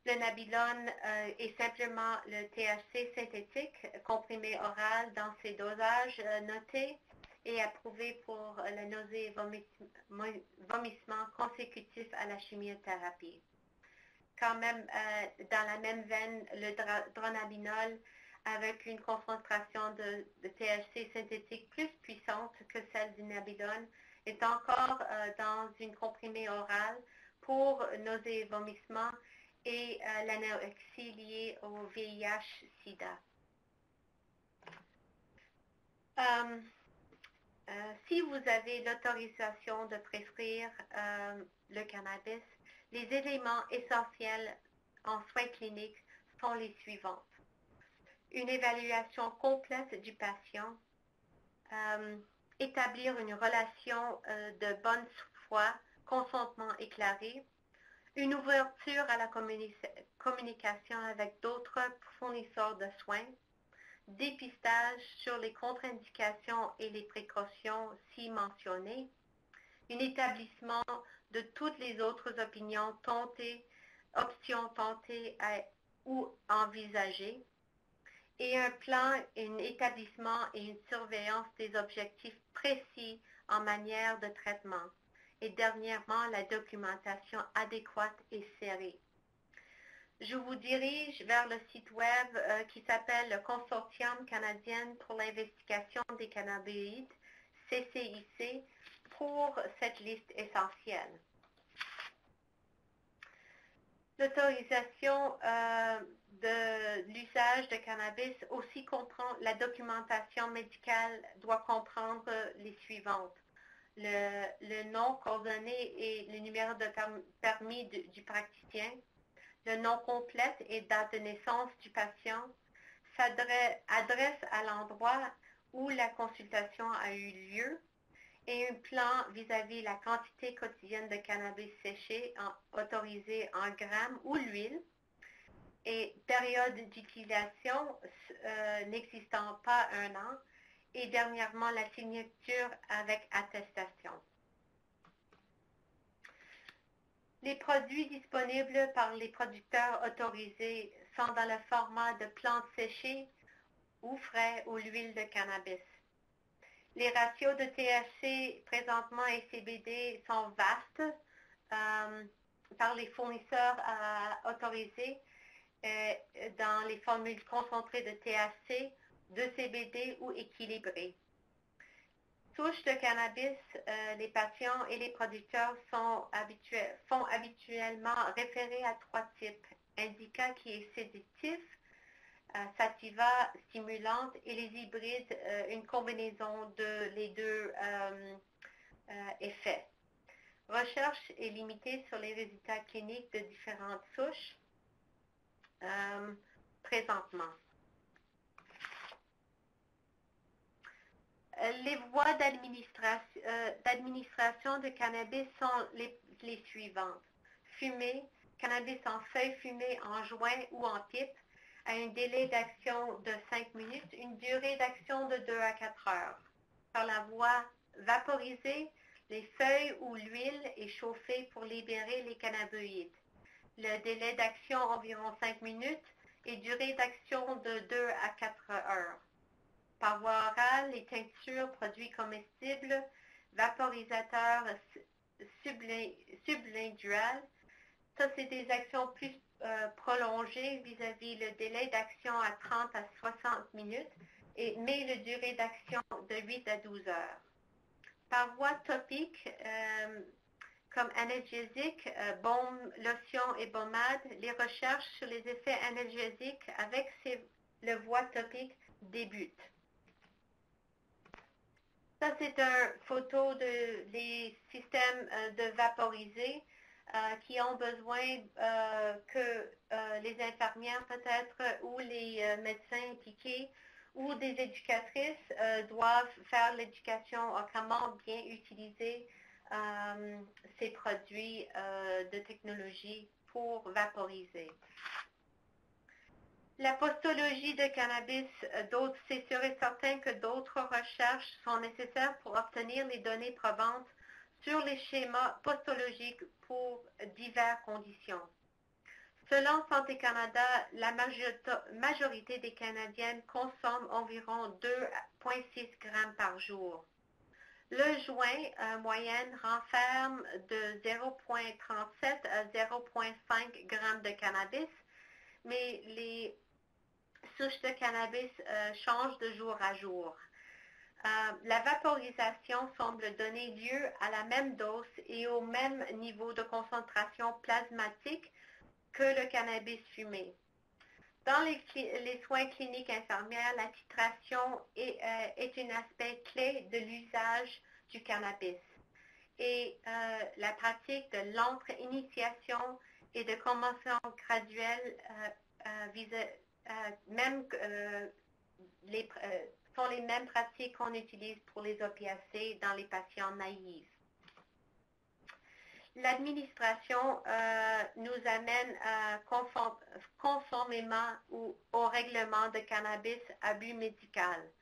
Le nabilone est simplement le THC synthétique comprimé oral dans ses dosages notés et approuvé pour la nausée et vomissement consécutif à la chimiothérapie. Quand même, dans la même veine, le dronabinol avec une concentration de THC synthétique plus puissante que celle du nabilone est encore dans une comprimée orale pour nausée et vomissement et l'anorexie liée au VIH-Sida. Si vous avez l'autorisation de prescrire le cannabis, les éléments essentiels en soins cliniques sont les suivants. Une évaluation complète du patient, établir une relation de bonne foi, consentement éclairé, une ouverture à la communication avec d'autres fournisseurs de soins, dépistage sur les contre-indications et les précautions si mentionnées, un établissement de toutes les autres options tentées ou envisagées, et un plan, un établissement et une surveillance des objectifs précis en matière de traitement. Et dernièrement, la documentation adéquate et serrée. Je vous dirige vers le site web qui s'appelle le Consortium canadien pour l'investigation des cannabinoïdes, CCIC, pour cette liste essentielle. L'autorisation de l'usage de cannabis aussi comprend la documentation médicale doit comprendre les suivantes. Le nom coordonné et le numéro de permis du praticien, le nom complet et date de naissance du patient, adresse à l'endroit où la consultation a eu lieu et un plan vis-à-vis la quantité quotidienne de cannabis séché autorisé en grammes ou l'huile et période d'utilisation n'existant pas 1 an et dernièrement la signature avec attestation. Les produits disponibles par les producteurs autorisés sont dans le format de plantes séchées ou frais ou l'huile de cannabis. Les ratios de THC présentement et CBD sont vastes par les fournisseurs autorisés dans les formules concentrées de THC, de CBD ou équilibrées. Souches de cannabis, les patients et les producteurs font habituellement référer à 3 types, indica qui est sédatif, sativa stimulante et les hybrides, une combinaison de les deux effets. Recherche est limitée sur les résultats cliniques de différentes souches présentement. Les voies d'administration de cannabis sont les suivantes. Fumer, cannabis en feuilles fumées en joint ou en pipe, à un délai d'action de 5 minutes, une durée d'action de 2 à 4 heures. Par la voie vaporisée, les feuilles ou l'huile est chauffée pour libérer les cannabinoïdes. Le délai d'action environ 5 minutes et durée d'action de 2 à 4 heures. Par voie orale, les teintures, produits comestibles, vaporisateurs sublinguales. Ça, c'est des actions plus prolongées vis-à-vis le délai d'action à 30 à 60 minutes, mais la durée d'action de 8 à 12 heures. Par voie topique, comme analgésique, baume, lotion et pommade, les recherches sur les effets analgésiques avec le voie topique débutent. Ça, c'est une photo des systèmes de vaporisés qui ont besoin que les infirmières peut-être ou les médecins impliqués ou des éducatrices doivent faire l'éducation à comment bien utiliser ces produits de technologie pour vaporiser. La postologie de cannabis, c'est sûr et certain que d'autres recherches sont nécessaires pour obtenir les données probantes sur les schémas postologiques pour diverses conditions. Selon Santé Canada, la majorité des Canadiennes consomment environ 2,6 grammes par jour. Le joint moyenne renferme de 0,37 à 0,5 grammes de cannabis, mais les souches de cannabis changent de jour à jour. La vaporisation semble donner lieu à la même dose et au même niveau de concentration plasmatique que le cannabis fumé. Dans les soins cliniques infirmières, la titration est un aspect clé de l'usage du cannabis. Et la pratique de l'entre-initiation et de convention graduelle sont les mêmes pratiques qu'on utilise pour les opiacés dans les patients naïfs. L'administration nous amène conformément au règlement de cannabis à but médical.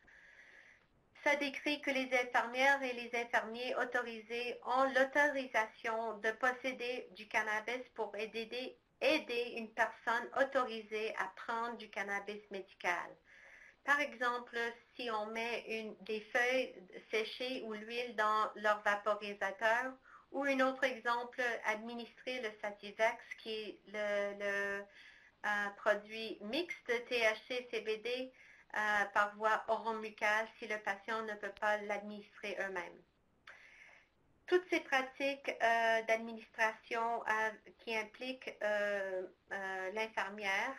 Ça décrit que les infirmières et les infirmiers autorisés ont l'autorisation de posséder du cannabis pour aider une personne autorisée à prendre du cannabis médical. Par exemple, si on met des feuilles séchées ou l'huile dans leur vaporisateur, ou un autre exemple, administrer le Sativex, qui est le produit mixte THC-CBD par voie oromucale si le patient ne peut pas l'administrer eux-mêmes. Toutes ces pratiques d'administration qui impliquent l'infirmière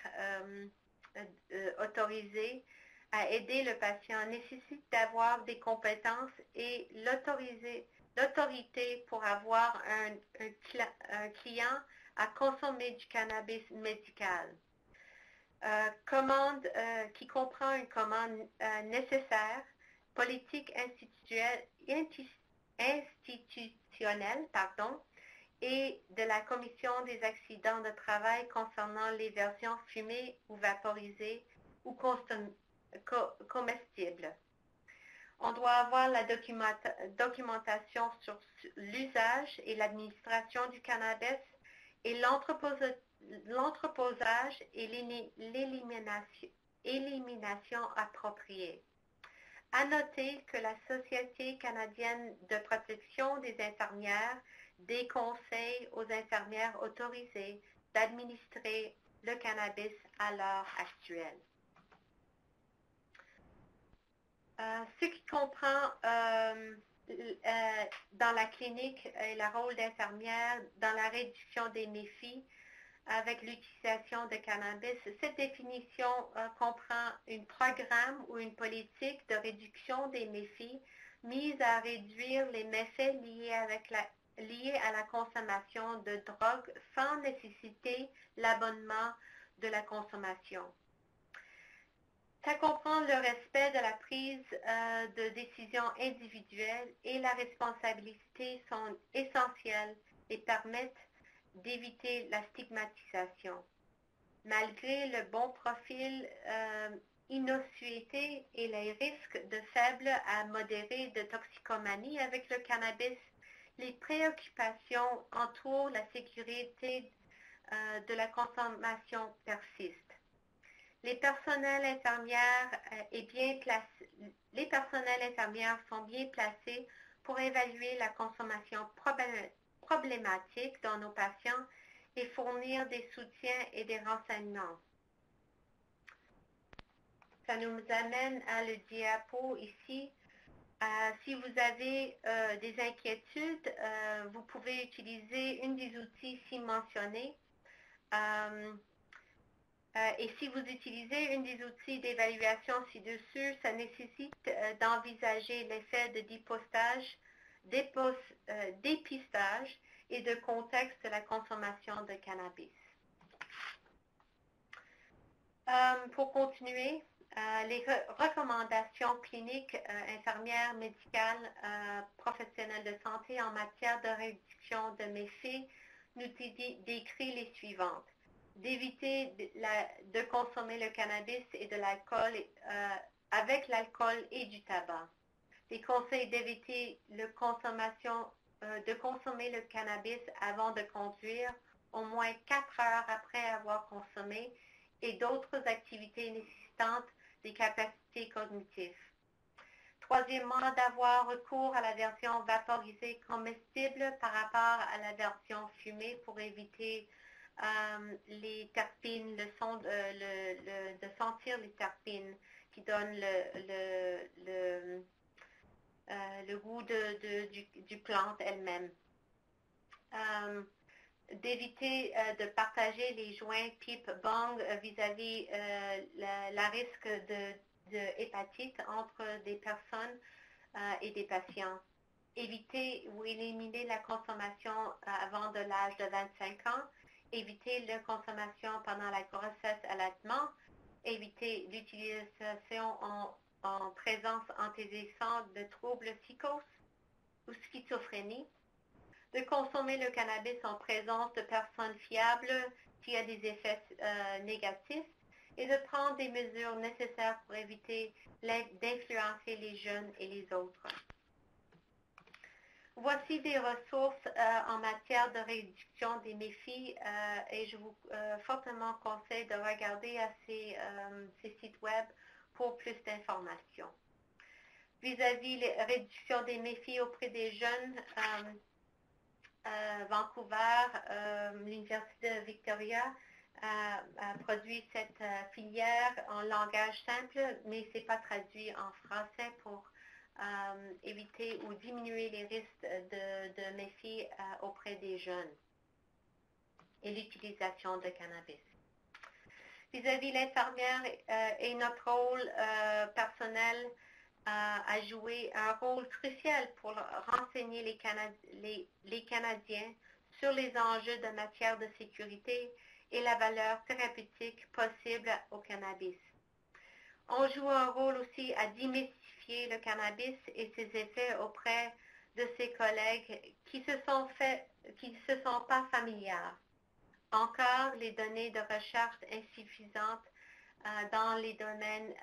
autorisée à aider le patient nécessitent d'avoir des compétences et l'autorité pour avoir un client à consommer du cannabis médical. Commande qui comprend une commande nécessaire, politique institutionnelle, et de la Commission des accidents de travail concernant les versions fumées ou vaporisées ou comestibles. On doit avoir la documentation sur l'usage et l'administration du cannabis et l'entreposage et l'élimination appropriée. À noter que la Société canadienne de protection des infirmières déconseille aux infirmières autorisées d'administrer le cannabis à l'heure actuelle. Ce qui comprend dans la clinique et le rôle d'infirmière dans la réduction des méfaits avec l'utilisation de cannabis, cette définition comprend un programme ou une politique de réduction des méfaits mise à réduire les méfaits liés à la consommation de drogue sans nécessiter l'abonnement de la consommation. Ça comprend le respect de la prise de décisions individuelles et la responsabilité sont essentielles et permettent d'éviter la stigmatisation. Malgré le bon profil innocuité et les risques de faible à modéré de toxicomanie avec le cannabis, les préoccupations entourent la sécurité de la consommation persistent. Les personnels infirmières sont bien placés pour évaluer la consommation problématique dans nos patients et fournir des soutiens et des renseignements. Ça nous amène à le diapo ici. Si vous avez des inquiétudes, vous pouvez utiliser une des outils ici mentionnés. Et si vous utilisez une des outils d'évaluation ci-dessus, ça nécessite d'envisager l'effet de dépistage et de contexte de la consommation de cannabis. Pour continuer, les recommandations cliniques infirmières, médicales, professionnelles de santé en matière de réduction de méfaits nous décrit les suivantes. D'éviter de consommer le cannabis et de l'alcool avec l'alcool et du tabac. Les conseils d'éviter de consommer le cannabis avant de conduire au moins 4 heures après avoir consommé et d'autres activités nécessitantes des capacités cognitives. Troisièmement, d'avoir recours à la version vaporisée comestible par rapport à la version fumée pour éviter les terpines, de sentir les terpines qui donnent le goût du plante elle-même. D'éviter de partager les joints pipe bong vis-à-vis la risque de hépatite entre des personnes et des patients. Éviter ou éliminer la consommation avant de l'âge de 25 ans. Éviter la consommation pendant la grossesse à l'allaitement. Éviter l'utilisation en présence antécédente de troubles psychoses ou schizophrénie. De consommer le cannabis en présence de personnes fiables qui a des effets négatifs et de prendre des mesures nécessaires pour éviter d'influencer les jeunes et les autres. Voici des ressources en matière de réduction des méfis et je vous fortement conseille de regarder à ces sites web pour plus d'informations. Vis-à-vis la réduction des méfis auprès des jeunes, Vancouver, l'Université de Victoria a produit cette filière en langage simple, mais ce n'est pas traduit en français pour éviter ou diminuer les risques de méfis auprès des jeunes et l'utilisation de cannabis. Vis-à-vis l'infirmière et notre rôle personnel a joué un rôle crucial pour renseigner les Canadiens sur les enjeux de matière de sécurité et la valeur thérapeutique possible au cannabis. On joue un rôle aussi à démystifier le cannabis et ses effets auprès de ses collègues qui ne se sont pas familières. Encore, les données de recherche insuffisantes dans les domaines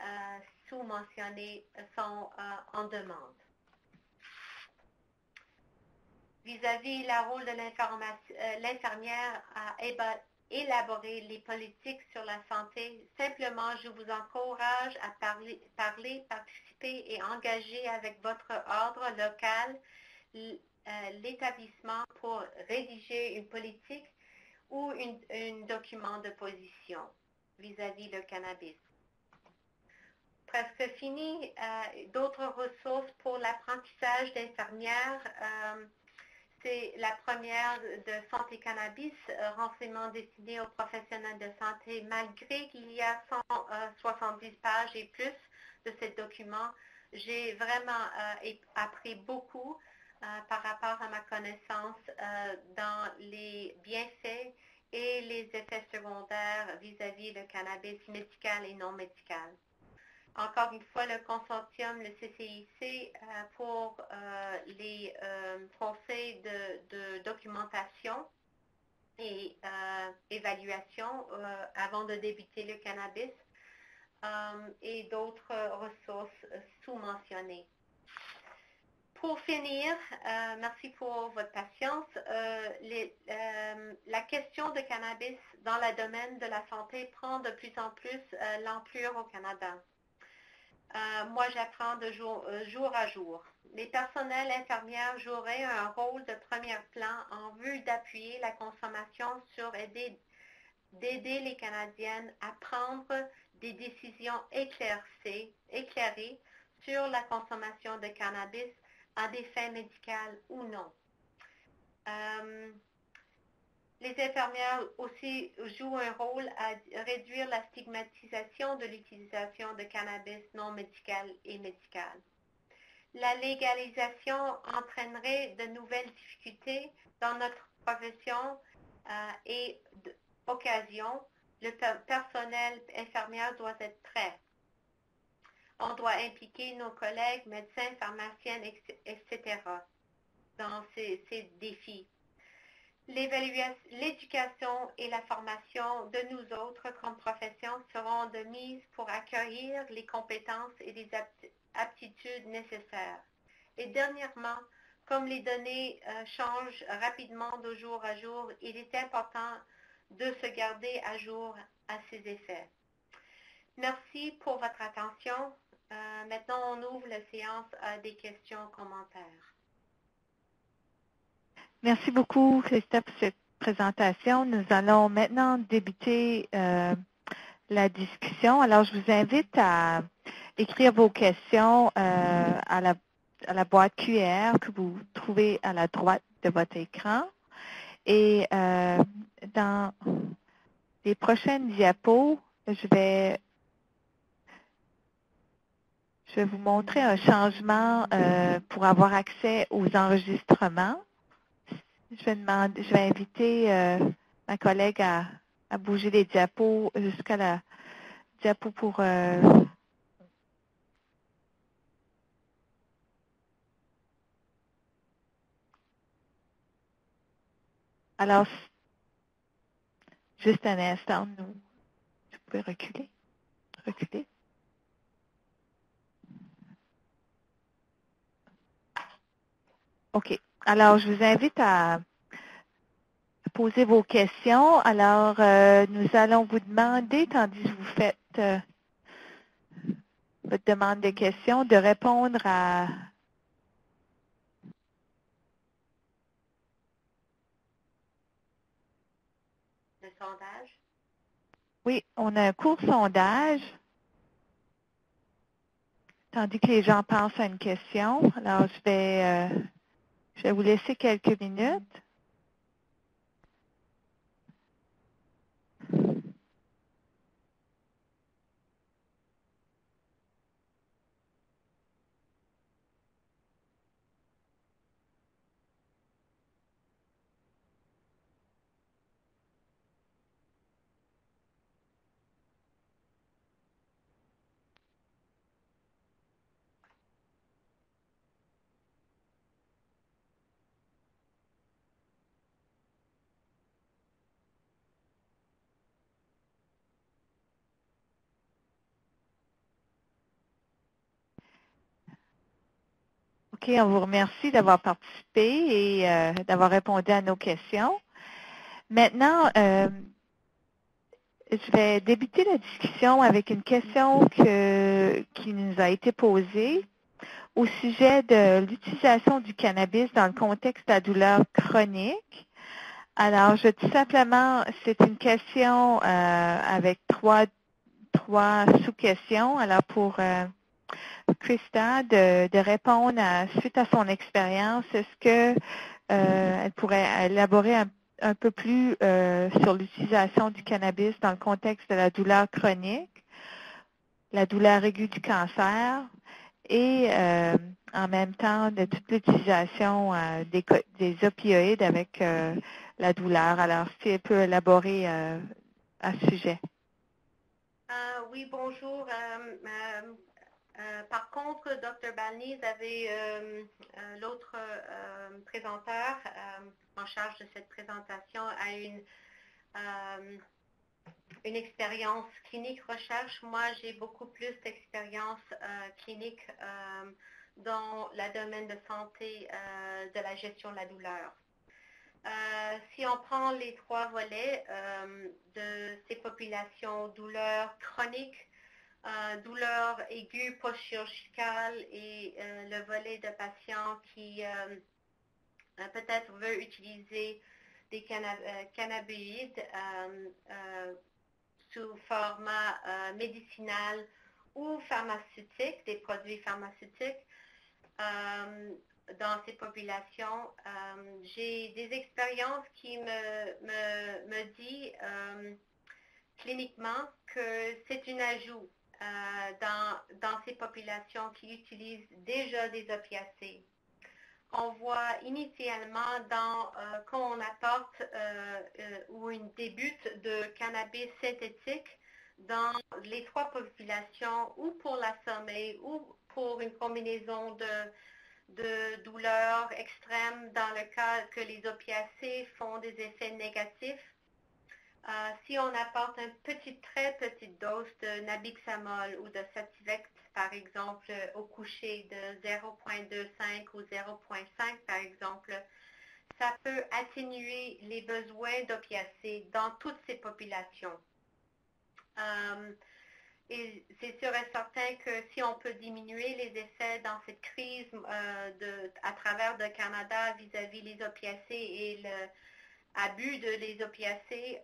sous-mentionnés sont en demande. Vis-à-vis le rôle de l'infirmière à élaborer les politiques sur la santé, simplement je vous encourage à parler, participer et engager avec votre ordre local l'établissement pour rédiger une politique ou un document de position vis-à-vis le cannabis. Presque fini, d'autres ressources pour l'apprentissage d'infirmières. C'est la première de Santé Cannabis, renseignements destinés aux professionnels de santé. Malgré qu'il y a 170 pages et plus de ce document, j'ai vraiment appris beaucoup par rapport à ma connaissance dans les bienfaits et les effets secondaires vis-à-vis le cannabis médical et non médical. Encore une fois, le consortium, le CCIC, pour les conseils de documentation et évaluation avant de débuter le cannabis et d'autres ressources sous-mentionnées. Pour finir, merci pour votre patience. La question de cannabis dans le domaine de la santé prend de plus en plus l'ampleur au Canada. Moi, j'apprends de jour à jour. Les personnels infirmières joueraient un rôle de premier plan en vue d'appuyer la consommation d'aider les Canadiennes à prendre des décisions éclairées sur la consommation de cannabis à des fins médicales ou non. Les infirmières aussi jouent un rôle à réduire la stigmatisation de l'utilisation de cannabis non médical et médical. La légalisation entraînerait de nouvelles difficultés dans notre profession et occasion. Le personnel infirmière doit être prêt. On doit impliquer nos collègues, médecins, pharmaciennes, etc. dans ces défis. L'éducation et la formation de nous autres comme profession seront de mise pour accueillir les compétences et les aptitudes nécessaires. Et dernièrement, Comme les données changent rapidement de jour à jour, il est important de se garder à jour à ces effets. Merci pour votre attention. Maintenant, on ouvre la séance à des questions-commentaires. Merci beaucoup, Christophe, pour cette présentation. Nous allons maintenant débuter la discussion. Alors, je vous invite à écrire vos questions à la boîte QR que vous trouvez à la droite de votre écran. Et dans les prochaines diapos, je vais vous montrer un changement pour avoir accès aux enregistrements. Je vais inviter ma collègue à bouger les diapos jusqu'à la diapo pour alors, juste un instant, vous pouvez reculer. OK. Alors, je vous invite à poser vos questions. Alors, nous allons vous demander, tandis que vous faites votre demande de questions, de répondre à Le sondage. oui, on a un court sondage, tandis que les gens pensent à une question. Alors, je vais vous laisser quelques minutes. OK, on vous remercie d'avoir participé et d'avoir répondu à nos questions. Maintenant, je vais débuter la discussion avec une question qui nous a été posée au sujet de l'utilisation du cannabis dans le contexte de la douleur chronique. Alors, tout simplement, c'est une question avec trois sous-questions. Alors, pour Christa de répondre suite à son expérience, est-ce que elle pourrait élaborer un peu plus sur l'utilisation du cannabis dans le contexte de la douleur chronique, la douleur aiguë du cancer et en même temps de toute l'utilisation des opioïdes avec la douleur. Alors, si elle peut élaborer à ce sujet. Oui, bonjour. Par contre, Dr. Balniz avait l'autre présenteur en charge de cette présentation a une expérience clinique recherche. Moi, j'ai beaucoup plus d'expérience clinique dans le domaine de santé de la gestion de la douleur. Si on prend les trois volets de ces populations, douleur chronique, douleur aiguë post-chirurgicale et le volet de patients qui peut-être veut utiliser des cannabinoïdes sous format médicinal ou pharmaceutique, des produits pharmaceutiques. Dans ces populations, j'ai des expériences qui me disent cliniquement que c'est un ajout dans ces populations qui utilisent déjà des opiacés. On voit initialement quand on apporte ou on débute de cannabis synthétique dans les trois populations, ou pour la sommeil ou pour une combinaison de douleurs extrêmes dans le cas que les opiacés font des effets négatifs. Si on apporte une très petite dose de nabixamol ou de Sativex par exemple au coucher de 0,25 ou 0,5 par exemple, ça peut atténuer les besoins d'opiacés dans toutes ces populations. Et c'est sûr et certain que si on peut diminuer les effets dans cette crise à travers le Canada vis-à-vis les opiacés et l'abus de les opiacés,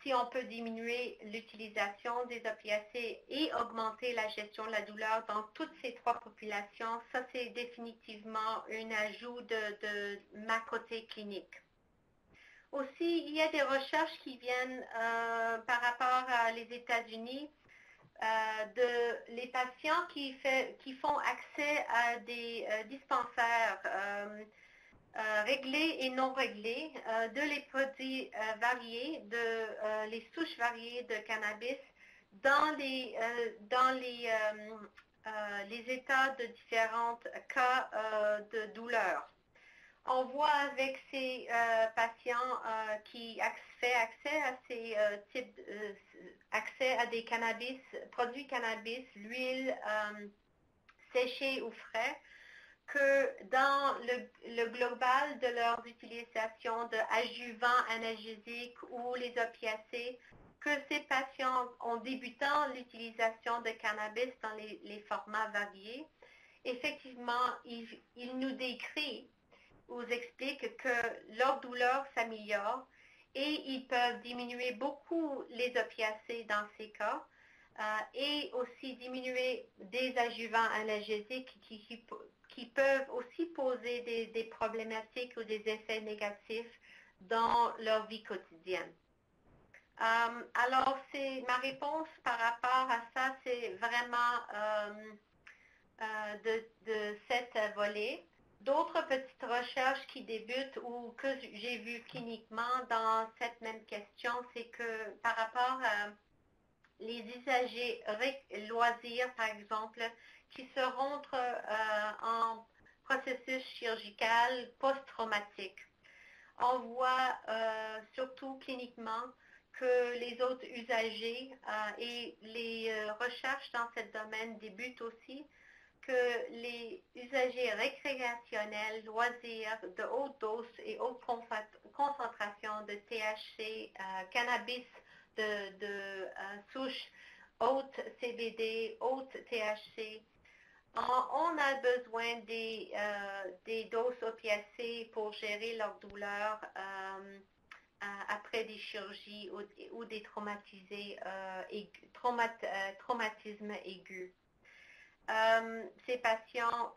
si on peut diminuer l'utilisation des opiacés et augmenter la gestion de la douleur dans toutes ces trois populations, ça c'est définitivement un ajout de ma côté clinique. Aussi, il y a des recherches qui viennent par rapport à les États-Unis de les patients qui font accès à des dispensaires réglés et non réglés de les produits variés, les souches variées de cannabis dans les états de différents cas de douleur. On voit avec ces patients qui font accès à ces types, accès à des cannabis, produits cannabis, l'huile séchée ou frais, que dans le global de leur utilisation d'adjuvants analgésiques ou les opiacés, que ces patients, en débutant l'utilisation de cannabis dans les formats variés, effectivement, ils nous décrivent vous explique que leur douleur s'améliore et ils peuvent diminuer beaucoup les opiacés dans ces cas et aussi diminuer des adjuvants analgésiques qui peuvent aussi poser des problématiques ou des effets négatifs dans leur vie quotidienne. Alors, ma réponse par rapport à ça, c'est vraiment de cette volet. D'autres petites recherches qui débutent ou que j'ai vues cliniquement dans cette même question, c'est que par rapport à les usagers loisirs, par exemple, qui se rentrent en processus chirurgical post-traumatique, on voit surtout cliniquement que les autres usagers et les recherches dans ce domaine débutent aussi, que les usagers récréationnels, loisirs, de haute dose et haute concentration de THC, cannabis de souche haute CBD, haute THC, on a besoin des doses opiacées pour gérer leur douleur après des chirurgies ou des traumatismes aigus. Ces patients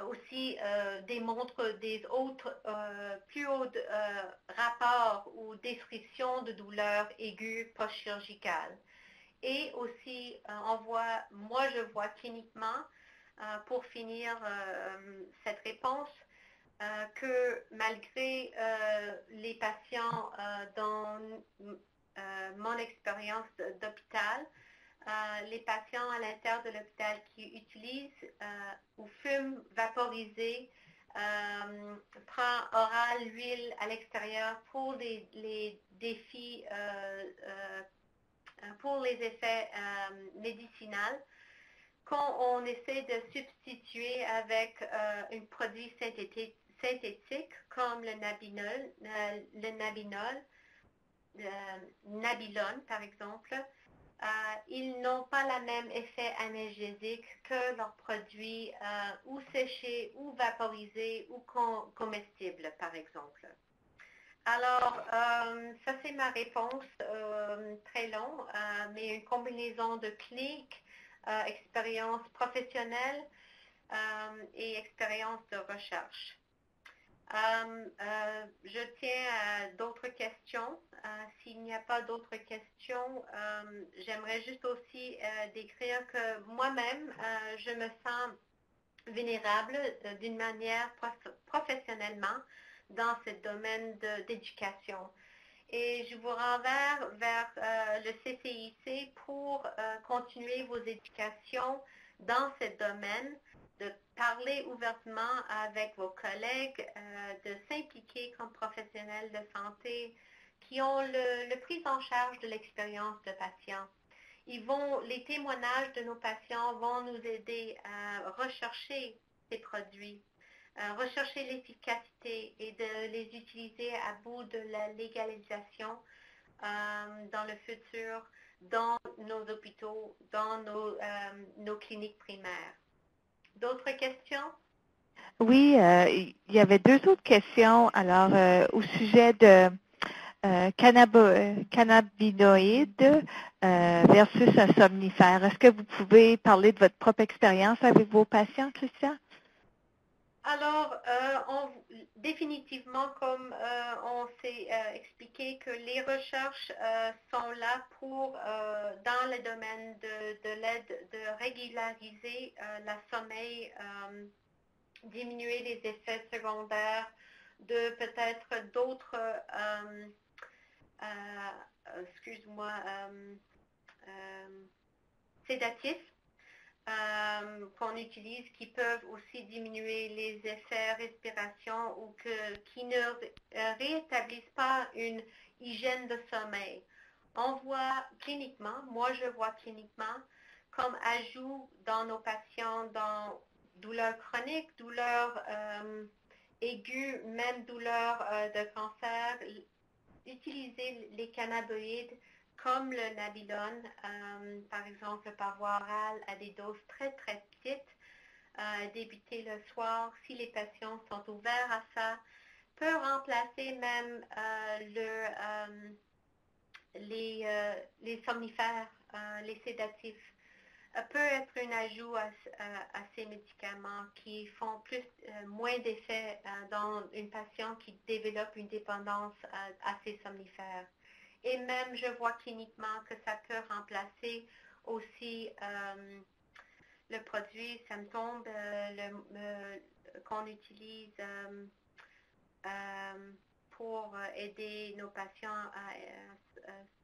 aussi démontrent des autres plus hauts rapports ou descriptions de douleurs aiguës post-chirurgicales. Et aussi, moi je vois cliniquement, pour finir cette réponse, que malgré les patients dans mon expérience d'hôpital, les patients à l'intérieur de l'hôpital qui utilisent ou fument vaporisé, prend oral l'huile à l'extérieur pour les défis, pour les effets médicinaux, quand on essaie de substituer avec un produit synthétique comme le nabilone par exemple, ils n'ont pas le même effet analgésique que leurs produits ou séchés ou vaporisés ou comestibles, par exemple. Alors, ça c'est ma réponse très longue, mais une combinaison de clinique, expérience professionnelle et expérience de recherche. Je tiens à d'autres questions. S'il n'y a pas d'autres questions, j'aimerais juste aussi décrire que moi-même, je me sens vulnérable d'une manière professionnellement dans ce domaine d'éducation. Et je vous renverrai vers le CCIC pour continuer vos éducations dans ce domaine, de parler ouvertement avec vos collègues, de s'impliquer comme professionnels de santé qui ont le prise en charge de l'expérience de patients Les témoignages de nos patients vont nous aider à rechercher ces produits, rechercher l'efficacité et de les utiliser à bout de la légalisation dans le futur, dans nos hôpitaux, dans nos cliniques primaires. D'autres questions? Oui, il y avait deux autres questions. Alors, au sujet de cannabinoïdes versus un somnifère. Est-ce que vous pouvez parler de votre propre expérience avec vos patients, Christian? Alors, définitivement, comme on s'est expliqué, que les recherches sont là pour, dans le domaine de l'aide, de régulariser le sommeil, diminuer les effets secondaires de peut-être d'autres, sédatifs qu'on utilise, qui peuvent aussi diminuer les effets respiration ou qui ne réétablissent pas une hygiène de sommeil. On voit cliniquement, moi je vois cliniquement, comme ajout dans nos patients dans douleurs chroniques, douleurs aiguës, même douleurs de cancer, utiliser les cannabinoïdes comme le Nabilon, par exemple par voie orale à des doses très très petites, débuter le soir, si les patients sont ouverts à ça, peut remplacer même les somnifères, les sédatifs, peut être un ajout à ces médicaments qui font moins d'effet dans une patiente qui développe une dépendance à ces somnifères. Et même, je vois cliniquement que ça peut remplacer aussi le produit symptôme qu'on utilise pour aider nos patients à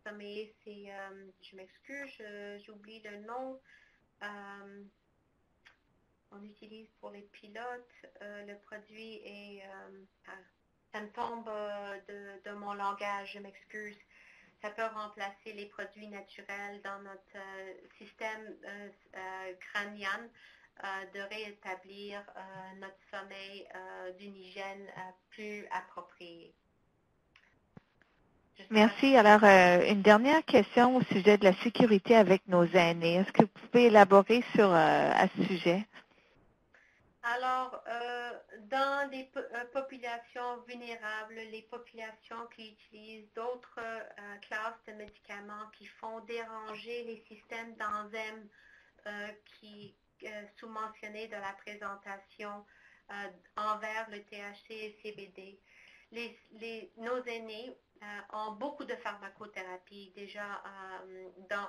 sommeiller. Je m'excuse, j'oublie le nom. On utilise pour les pilotes. Le produit est symptôme de mon langage, je m'excuse. Ça peut remplacer les produits naturels dans notre système crânien, de rétablir notre sommeil d'une hygiène plus appropriée. Merci. Alors, une dernière question au sujet de la sécurité avec nos aînés. Est-ce que vous pouvez élaborer à ce sujet? Alors, dans des populations vulnérables, les populations qui utilisent d'autres classes de médicaments qui font déranger les systèmes d'enzymes qui sous-mentionnés dans la présentation envers le THC et CBD, nos aînés ont beaucoup de pharmacothérapie déjà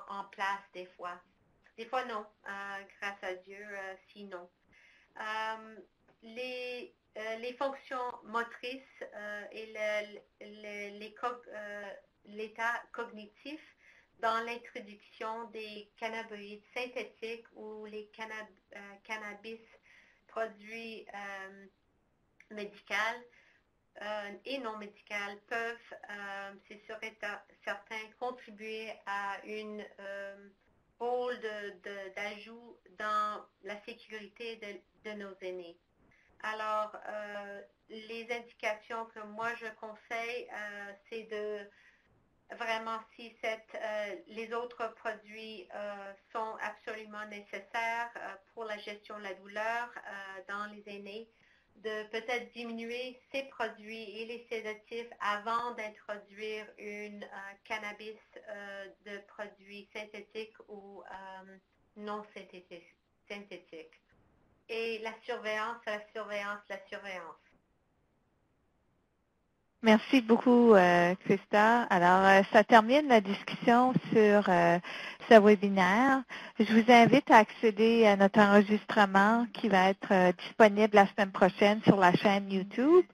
en place des fois. Des fois non, grâce à Dieu, sinon. Les fonctions motrices et l'état cognitif dans l'introduction des cannabinoïdes synthétiques ou les cannabis produits médicaux et non médicaux peuvent, c'est sûr et certain, contribuer à une rôle d'ajout dans la sécurité de nos aînés. Alors, les indications que moi je conseille, c'est de vraiment, si les autres produits sont absolument nécessaires pour la gestion de la douleur dans les aînés, de peut-être diminuer ces produits et les sédatifs avant d'introduire une cannabis de produits synthétiques ou non synthétiques. Et la surveillance. Merci beaucoup, Christa. Alors, ça termine la discussion sur ce webinaire. Je vous invite à accéder à notre enregistrement qui va être disponible la semaine prochaine sur la chaîne YouTube.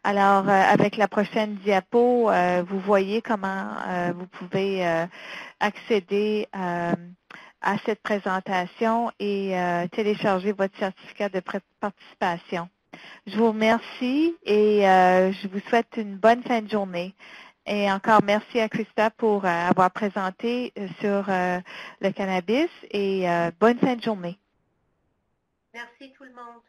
Alors, avec la prochaine diapo, vous voyez comment vous pouvez accéder à cette présentation et télécharger votre certificat de participation. Je vous remercie et je vous souhaite une bonne fin de journée. Et encore, merci à Christa pour avoir présenté sur le cannabis et bonne fin de journée. Merci tout le monde.